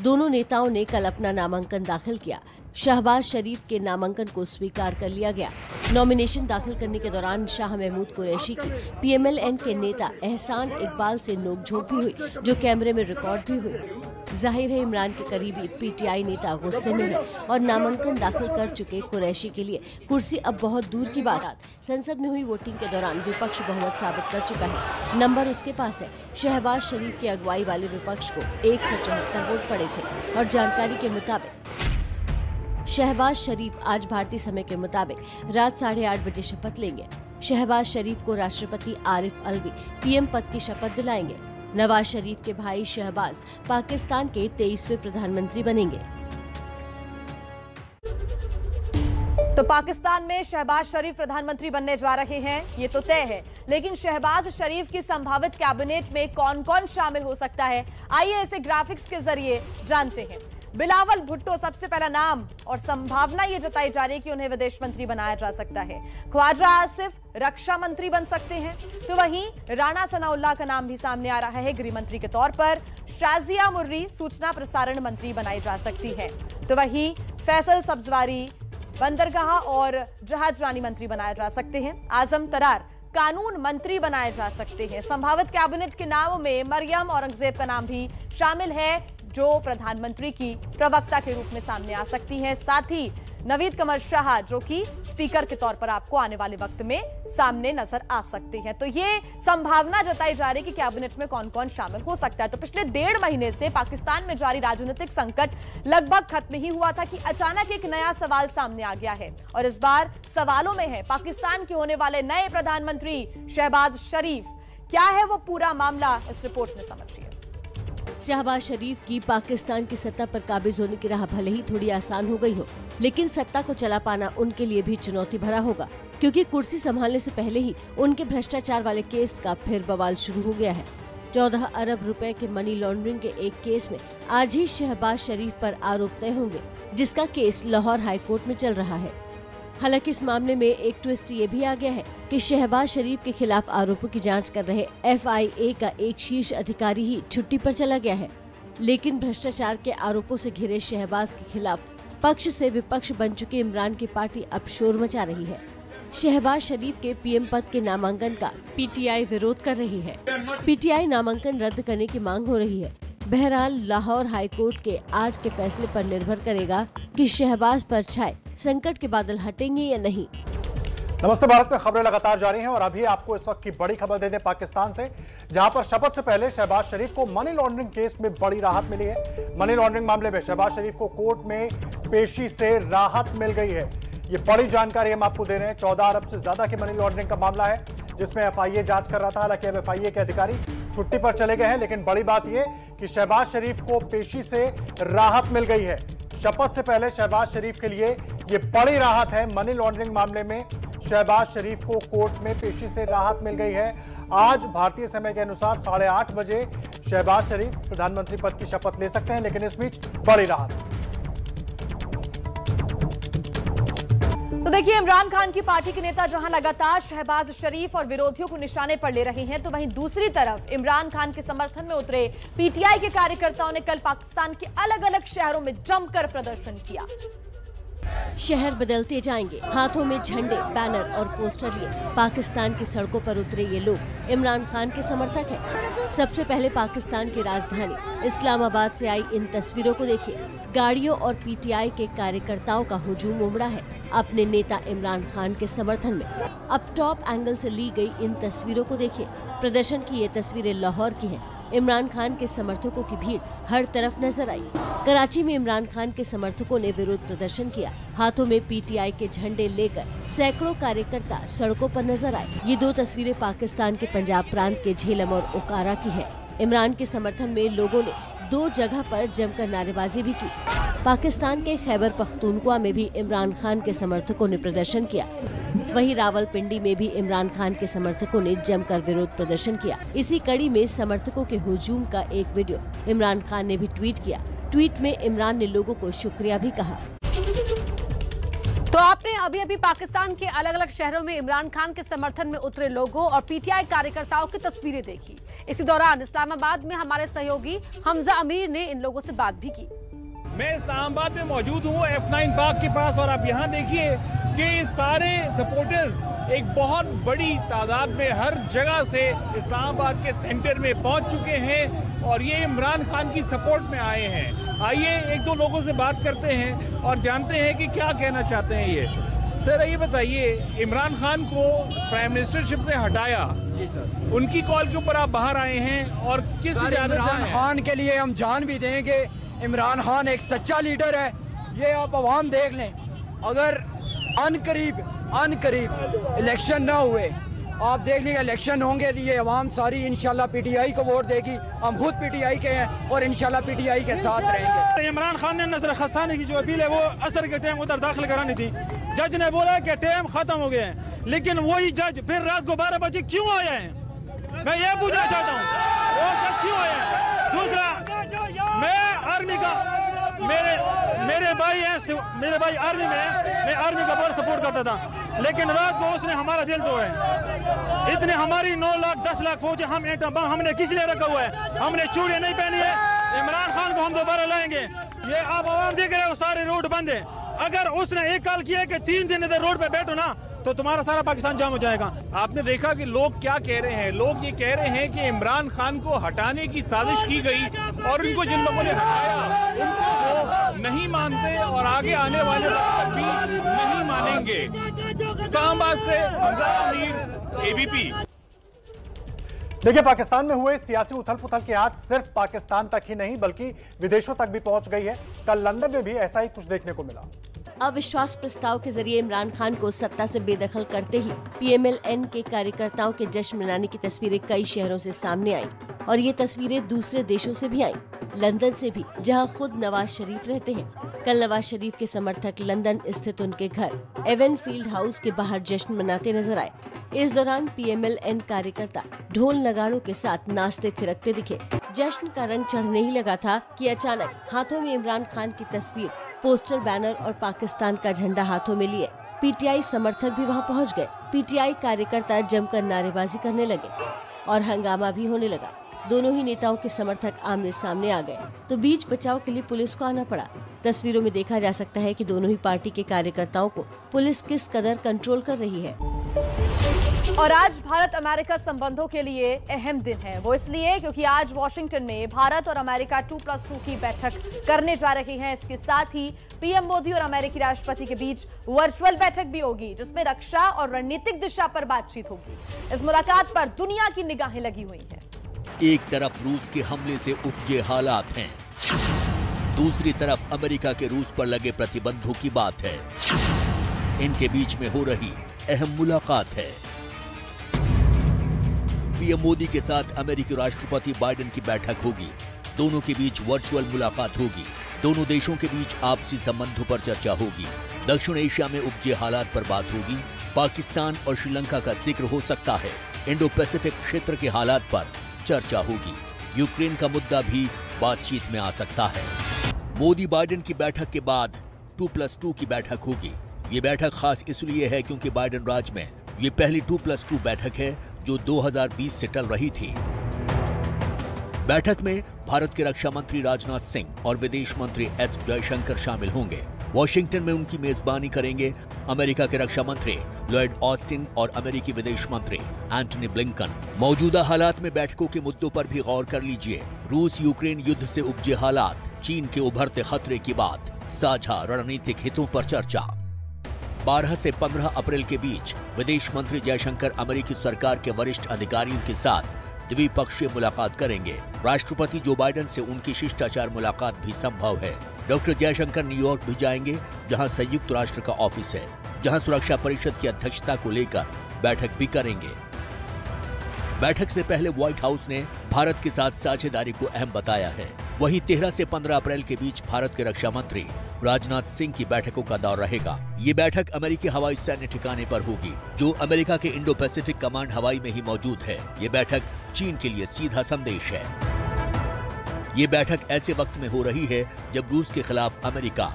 Speaker 7: दोनों नेताओं ने कल अपना नामांकन दाखिल किया। शहबाज शरीफ के नामांकन को स्वीकार कर लिया गया। नॉमिनेशन दाखिल करने के दौरान शाह महमूद कुरैशी की PMLN के नेता एहसान इकबाल से नोकझोंक भी हुई, जो कैमरे में रिकॉर्ड भी हुई। जाहिर है इमरान के करीबी PTI नेता गुस्से में है और नामांकन दाखिल कर चुके कुरैशी के लिए कुर्सी अब बहुत दूर की बात। संसद में हुई वोटिंग के दौरान विपक्ष बहुमत साबित कर चुका है। नंबर उसके पास है। शहबाज शरीफ की अगुवाई वाले विपक्ष को 174 वोट पड़े थे और जानकारी के मुताबिक शहबाज शरीफ आज भारतीय समय के मुताबिक रात 8:30 बजे शपथ लेंगे। शहबाज शरीफ को राष्ट्रपति आरिफ अलवी PM पद की शपथ दिलाएंगे। नवाज शरीफ के भाई शहबाज पाकिस्तान के 23वें प्रधानमंत्री बनेंगे।
Speaker 1: तो पाकिस्तान में शहबाज शरीफ प्रधानमंत्री बनने जा रहे हैं, ये तो तय है। लेकिन शहबाज शरीफ की संभावित कैबिनेट में कौन कौन शामिल हो सकता है, आइए इसे ग्राफिक्स के जरिए जानते हैं। बिलावल भुट्टो सबसे पहला नाम, और संभावना ये जताई जा रही है कि उन्हें विदेश मंत्री बनाया जा सकता है। ख्वाजा आसिफ रक्षा मंत्री बन सकते हैं। तो वहीं राणा सनाउल्लाह का नाम भी सामने आ रहा है गृह मंत्री के तौर पर। शाजिया मुर्री सूचना प्रसारण मंत्री बनाई जा सकती है। तो वहीं फैसल सब्जवारी बंदरगाह और जहाजरानी मंत्री बनाए जा सकते हैं। आजम तरार कानून मंत्री बनाए जा सकते हैं। संभावित कैबिनेट के नामों में मरियम औरंगजेब का नाम भी शामिल है, जो प्रधानमंत्री की प्रवक्ता के रूप में सामने आ सकती है। साथ ही नवीद कमर शाह, जो कि स्पीकर के तौर पर आपको आने वाले वक्त में सामने नजर आ सकते हैं। तो ये संभावना जताई जा रही है कि कैबिनेट में कौन कौन शामिल हो सकता है। तो पिछले 1.5 महीने से पाकिस्तान में जारी राजनीतिक संकट लगभग खत्म ही हुआ था कि अचानक एक नया सवाल सामने आ गया है, और इस बार सवालों में है पाकिस्तान के होने वाले नए प्रधानमंत्री शहबाज शरीफ। क्या है वो पूरा मामला, इस रिपोर्ट में समझिए।
Speaker 7: शहबाज शरीफ की पाकिस्तान की सत्ता पर काबिज होने की राह भले ही थोड़ी आसान हो गई हो, लेकिन सत्ता को चला पाना उनके लिए भी चुनौती भरा होगा, क्योंकि कुर्सी संभालने से पहले ही उनके भ्रष्टाचार वाले केस का फिर बवाल शुरू हो गया है। 14 अरब रुपए के मनी लॉन्ड्रिंग के एक केस में आज ही शहबाज शरीफ पर आरोप तय होंगे, जिसका केस लाहौर हाई कोर्ट में चल रहा है। हालांकि इस मामले में एक ट्विस्ट ये भी आ गया है कि शहबाज शरीफ के खिलाफ आरोपों की जांच कर रहे FIA का एक शीर्ष अधिकारी ही छुट्टी पर चला गया है। लेकिन भ्रष्टाचार के आरोपों से घिरे शहबाज के खिलाफ पक्ष से विपक्ष बन चुकी इमरान की पार्टी अब शोर मचा रही है। शहबाज शरीफ के PM पद के नामांकन का PTI विरोध कर रही है। PTI नामांकन रद्द करने की मांग हो रही है। बहरहाल लाहौर हाईकोर्ट के आज के फैसले पर निर्भर करेगा कि शहबाज पर छाए संकट के बादल हटेंगे या नहीं।
Speaker 2: नमस्ते भारत में खबरें लगातार जारी हैं और अभी आपको इस वक्त की बड़ी खबर दे दें पाकिस्तान से, जहां पर शपथ से पहले शहबाज शरीफ को मनी लॉन्ड्रिंग केस में बड़ी राहत मिली है। मनी लॉन्ड्रिंग मामले में शहबाज शरीफ को कोर्ट में पेशी से राहत मिल गई है। ये बड़ी जानकारी हम आपको दे रहे हैं। 14 अरब से ज्यादा की मनी लॉन्ड्रिंग का मामला है, जिसमें FIA जांच कर रहा था। हालांकि अब FIA के अधिकारी छुट्टी पर चले गए हैं, लेकिन बड़ी बात यह कि शहबाज शरीफ को पेशी से राहत मिल गई है। शपथ से पहले शहबाज शरीफ के लिए ये बड़ी राहत है। मनी लॉन्ड्रिंग मामले में शहबाज शरीफ को कोर्ट में पेशी से राहत मिल गई है। आज भारतीय समय के अनुसार 8:30 बजे शहबाज शरीफ प्रधानमंत्री पद की शपथ ले सकते हैं, लेकिन इस बीच बड़ी राहत।
Speaker 1: तो देखिए, इमरान खान की पार्टी के नेता जहां लगातार शहबाज शरीफ और विरोधियों को निशाने पर ले रहे हैं, तो वहीं दूसरी तरफ इमरान खान के समर्थन में उतरे PTI के कार्यकर्ताओं ने कल पाकिस्तान के अलग अलग शहरों में जमकर प्रदर्शन किया।
Speaker 7: शहर बदलते जाएंगे। हाथों में झंडे, बैनर और पोस्टर लिए पाकिस्तान की सड़कों पर उतरे ये लोग इमरान खान के समर्थक हैं। सबसे पहले पाकिस्तान की राजधानी इस्लामाबाद से आई इन तस्वीरों को देखिए। गाड़ियों और पीटीआई के कार्यकर्ताओं का हुजूम उमड़ा है अपने नेता इमरान खान के समर्थन में। अब टॉप एंगल से ली गई इन तस्वीरों को देखिए। प्रदर्शन की ये तस्वीरें लाहौर की हैं। इमरान खान के समर्थकों की भीड़ हर तरफ नजर आई। कराची में इमरान खान के समर्थकों ने विरोध प्रदर्शन किया। हाथों में पीटीआई के झंडे लेकर सैकड़ों कार्यकर्ता सड़कों पर नजर आए। ये दो तस्वीरें पाकिस्तान के पंजाब प्रांत के झेलम और ओकारा की है। इमरान के समर्थन में लोगों ने 2 जगह पर जमकर नारेबाजी भी की। पाकिस्तान के खैबर पख्तूनख्वा में भी इमरान खान के समर्थकों ने प्रदर्शन किया। वहीं रावलपिंडी में भी इमरान खान के समर्थकों ने जमकर विरोध प्रदर्शन किया। इसी कड़ी में समर्थकों के हुजूम का एक वीडियो इमरान खान ने भी ट्वीट किया। ट्वीट में इमरान ने लोगों को शुक्रिया भी कहा।
Speaker 9: तो आपने अभी अभी पाकिस्तान के अलग अलग शहरों में इमरान खान के समर्थन में उतरे लोगों और पीटीआई कार्यकर्ताओं की तस्वीरें देखी। इसी दौरान इस्लामाबाद में हमारे सहयोगी हमजा अमीर ने इन लोगों से बात भी की।
Speaker 18: मैं इस्लामाबाद में मौजूद हूँ F9 पार्क के पास, और आप यहाँ देखिए कि सारे सपोर्टर्स एक बहुत बड़ी तादाद में हर जगह से इस्लामाबाद के सेंटर में पहुँच चुके हैं और ये इमरान खान की सपोर्ट में आए हैं। आइए एक दो लोगों से बात करते हैं और जानते हैं कि क्या कहना चाहते हैं ये। सर ये बताइए, इमरान खान को प्राइम मिनिस्टरशिप से हटाया, जी सर, उनकी कॉल के ऊपर आप बाहर आए हैं और किस
Speaker 19: इमरान खान के लिए हम जान भी देंगे। इमरान खान एक सच्चा लीडर है, ये आप अवाम देख लें। अगर अनकरीब इलेक्शन ना हुए, आप देख लीजिए इलेक्शन होंगे तो ये अवाम सारी इंशाल्लाह पीटीआई को वोट देगी। हम खुद पीटीआई के हैं और इंशाल्लाह पीटीआई के साथ रहेंगे।
Speaker 18: इमरान खान ने नजर खसाने की जो अपील है वो असर के टाइम उधर दाखिल करानी थी। जज ने बोला कि टाइम खत्म हो गया है, लेकिन वही जज फिर रात को 12 बजे क्यों आया है? मैं ये पूछना चाहता हूँ, वो जज क्यों आया है? दूसरा, मैं आर्मी का मेरे भाई आर्मी में, मैं आर्मी का बहुत सपोर्ट करता था, लेकिन रात को उसने हमारा दिल तोड़ा है। इतने हमारी 9 लाख 10 लाख फौज, हम एटम बम हमने किस लिए रखा हुआ है? हमने चूड़ियां नहीं पहनी है। इमरान खान को हम दोबारा लाएंगे। ये आप आवाम देख रहे हो, सारे रोड बंद है। अगर उसने एक कॉल किया कि 3 दिन इधर रोड पे बैठो ना, तो तुम्हारा सारा पाकिस्तान जाम हो जाएगा। आपने देखा कि लोग क्या कह रहे हैं। लोग ये कह रहे हैं कि इमरान खान को हटाने की साजिश की गई और उनको जिन लोगों ने हटाया उनको वो नहीं मानते और आगे आने वाले वक्त भी नहीं मानेंगे। इस्लामाबाद से हमजा अमीर, एबीपी।
Speaker 2: देखिए, पाकिस्तान में हुए सियासी उथल पुथल की आग सिर्फ पाकिस्तान तक ही नहीं बल्कि विदेशों तक भी पहुंच गई है। कल लंदन में भी ऐसा ही कुछ देखने को मिला।
Speaker 7: अविश्वास प्रस्ताव के जरिए इमरान खान को सत्ता से बेदखल करते ही PMLN के कार्यकर्ताओं के जश्न मनाने की तस्वीरें कई शहरों से सामने आई और ये तस्वीरें दूसरे देशों से भी आई, लंदन से भी, जहां खुद नवाज शरीफ रहते हैं। कल नवाज शरीफ के समर्थक लंदन स्थित उनके घर एवनफील्ड हाउस के बाहर जश्न मनाते नजर आए। इस दौरान PMLN कार्यकर्ता ढोल नगाड़ों के साथ नाचते थिरकते दिखे। जश्न का रंग चढ़ने ही लगा था कि अचानक हाथों में इमरान खान की तस्वीर, पोस्टर, बैनर और पाकिस्तान का झंडा हाथों में लिए पीटीआई समर्थक भी वहां पहुंच गए। पीटीआई कार्यकर्ता जमकर नारेबाजी करने लगे और हंगामा भी होने लगा। दोनों ही नेताओं के समर्थक आमने सामने आ गए तो बीच बचाव के लिए पुलिस को आना पड़ा। तस्वीरों में देखा जा सकता है कि दोनों ही पार्टी के कार्यकर्ताओं को पुलिस किस कदर कंट्रोल कर रही है।
Speaker 1: और आज भारत अमेरिका संबंधों के लिए अहम दिन है। वो इसलिए क्योंकि आज वॉशिंगटन में भारत और अमेरिका 2+2 की बैठक करने जा रही हैं। इसके साथ ही पीएम मोदी और अमेरिकी राष्ट्रपति के बीच वर्चुअल बैठक भी होगी जिसमें रक्षा और रणनीतिक दिशा पर बातचीत होगी। इस मुलाकात पर दुनिया की निगाहें लगी हुई हैं।
Speaker 3: एक तरफ रूस के हमले से उपजे हालात हैं, दूसरी तरफ अमेरिका के रूस पर लगे प्रतिबंधों की बात है। इनके बीच में हो रही अहम मुलाकात है। पीएम मोदी के साथ अमेरिकी राष्ट्रपति बाइडेन की बैठक होगी। दोनों के बीच वर्चुअल मुलाकात होगी। दोनों देशों के बीच आपसी संबंधों पर चर्चा होगी। दक्षिण एशिया में उपजे हालात पर बात होगी। पाकिस्तान और श्रीलंका का जिक्र हो सकता है। इंडो पैसिफिक क्षेत्र के हालात पर चर्चा होगी। यूक्रेन का मुद्दा भी बातचीत में आ सकता है। मोदी बाइडेन की बैठक के बाद 2+2 की बैठक होगी। ये बैठक खास इसलिए है क्योंकि बाइडेन राज में ये पहली 2+2 बैठक है जो 2020 से टल रही थी। बैठक में भारत के रक्षा मंत्री राजनाथ सिंह और विदेश मंत्री एस जयशंकर शामिल होंगे। वॉशिंगटन में उनकी मेजबानी करेंगे अमेरिका के रक्षा मंत्री लॉयड ऑस्टिन और अमेरिकी विदेश मंत्री एंटनी ब्लिंकन। मौजूदा हालात में बैठकों के मुद्दों पर भी गौर कर लीजिए। रूस यूक्रेन युद्ध से उपजे हालात, चीन के उभरते खतरे की बात, साझा रणनीतिक हितों पर चर्चा। 12 से 15 अप्रैल के बीच विदेश मंत्री जयशंकर अमेरिकी सरकार के वरिष्ठ अधिकारियों के साथ द्विपक्षीय मुलाकात करेंगे। राष्ट्रपति जो बाइडेन से उनकी शिष्टाचार मुलाकात भी संभव है। डॉक्टर जयशंकर न्यूयॉर्क भी जाएंगे, जहां संयुक्त राष्ट्र का ऑफिस है, जहां सुरक्षा परिषद की अध्यक्षता को लेकर बैठक भी करेंगे। बैठक से पहले व्हाइट हाउस ने भारत के साथ साझेदारी को अहम बताया है। वहीं 13 से 15 अप्रैल के बीच भारत के रक्षा मंत्री राजनाथ सिंह की बैठकों का दौर रहेगा। ये बैठक अमेरिकी हवाई सैन्य ठिकाने पर होगी, जो अमेरिका के इंडो पैसिफिक कमांड हवाई में ही मौजूद है। ये बैठक चीन के लिए सीधा संदेश है। ये बैठक ऐसे वक्त में हो रही है जब रूस के खिलाफ अमेरिका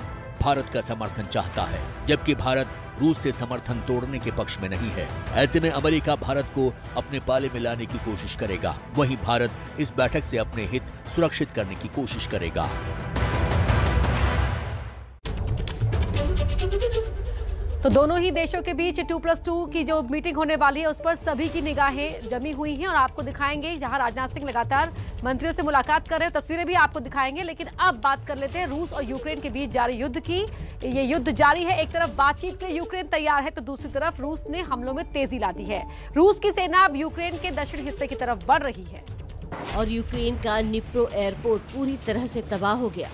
Speaker 3: भारत का समर्थन चाहता है, जबकि भारत रूस से समर्थन तोड़ने के पक्ष में नहीं है। ऐसे में अमेरिका भारत को अपने पाले में लाने की कोशिश करेगा, वहीं भारत इस बैठक से अपने हित सुरक्षित करने की कोशिश करेगा।
Speaker 9: तो दोनों ही देशों के बीच 2+2 की जो मीटिंग होने वाली है उस पर सभी की निगाहें जमी हुई हैं और आपको दिखाएंगे जहां राजनाथ सिंह लगातार मंत्रियों से मुलाकात कर रहे हैं, तस्वीरें भी आपको दिखाएंगे। लेकिन अब बात कर लेते हैं रूस और यूक्रेन के बीच जारी युद्ध की। ये युद्ध जारी है, एक तरफ बातचीत के लिए यूक्रेन तैयार है तो दूसरी तरफ रूस ने हमलों में तेजी ला दी है। रूस की सेना अब यूक्रेन के दक्षिण हिस्से की तरफ बढ़ रही है
Speaker 7: और यूक्रेन का निप्रो एयरपोर्ट पूरी तरह से तबाह हो गया।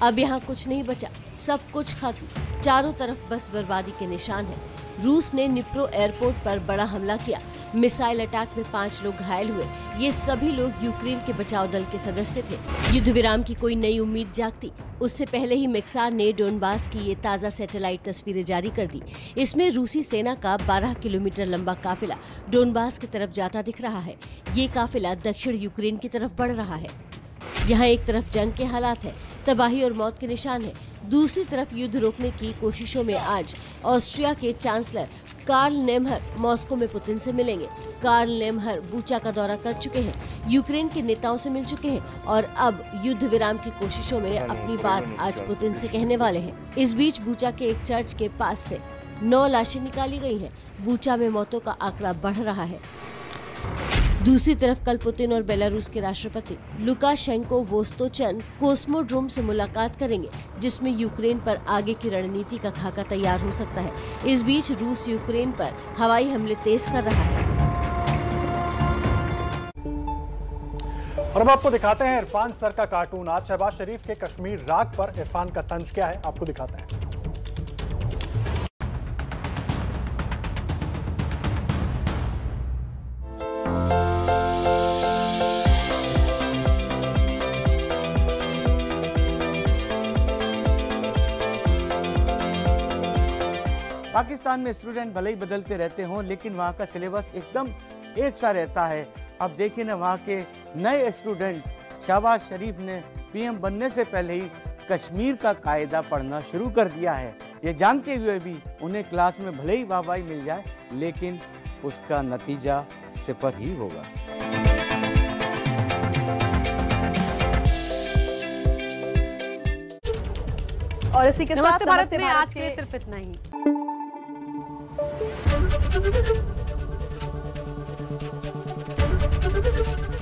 Speaker 7: अब यहाँ कुछ नहीं बचा, सब कुछ खत्म। चारों तरफ बस बर्बादी के निशान हैं। रूस ने निप्रो एयरपोर्ट पर बड़ा हमला किया। मिसाइल अटैक में 5 लोग घायल हुए। ये सभी लोग यूक्रेन के बचाव दल के सदस्य थे। युद्ध विराम की कोई नई उम्मीद जागती, उससे पहले ही मिक्सार ने डोनबास की ये ताज़ा सैटेलाइट तस्वीरें जारी कर दी। इसमें रूसी सेना का 12 किलोमीटर लंबा काफिला डोनबास की तरफ जाता दिख रहा है। ये काफिला दक्षिण यूक्रेन की तरफ बढ़ रहा है। यहाँ एक तरफ जंग के हालात है, तबाही और मौत के निशान है, दूसरी तरफ युद्ध रोकने की कोशिशों में आज ऑस्ट्रिया के चांसलर कार्ल नेमहर मॉस्को में पुतिन से मिलेंगे। कार्ल नेमहर बूचा का दौरा कर चुके हैं, यूक्रेन के नेताओं से मिल चुके हैं और अब युद्ध विराम की कोशिशों में अपनी बात आज पुतिन से कहने वाले हैं। इस बीच बूचा के एक चर्च के पास से 9 लाशें निकाली गई हैं। बूचा में मौतों का आंकड़ा बढ़ रहा है। दूसरी तरफ कल पुतिन और बेलारूस के राष्ट्रपति लुकाशेंको वोस्तोचन कोस्मोड्रोम से मुलाकात करेंगे, जिसमें यूक्रेन पर आगे की रणनीति का खाका तैयार हो सकता है। इस बीच रूस यूक्रेन पर हवाई हमले तेज कर रहा है।
Speaker 2: और अब आपको दिखाते हैं इरफान सर का कार्टून। आज शहबाज शरीफ के कश्मीर राग पर इरफान का तंज क्या है, आपको दिखाते हैं।
Speaker 20: पाकिस्तान में स्टूडेंट भले ही बदलते रहते हों, लेकिन वहाँ का सिलेबस एकदम एक सा रहता है। अब देखिए ना, वहाँ के नए स्टूडेंट शहबाज शरीफ ने पीएम बनने से पहले ही कश्मीर का कायदा पढ़ना शुरू कर दिया है। ये जानते हुए भी उन्हें क्लास में भले ही वाहवाही मिल जाए, लेकिन उसका नतीजा 0 ही होगा।
Speaker 1: और इसी के साथ
Speaker 9: भारत में आज के लिए सिर्फ इतना ही।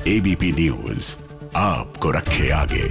Speaker 21: एबीपी न्यूज आपको रखे आगे।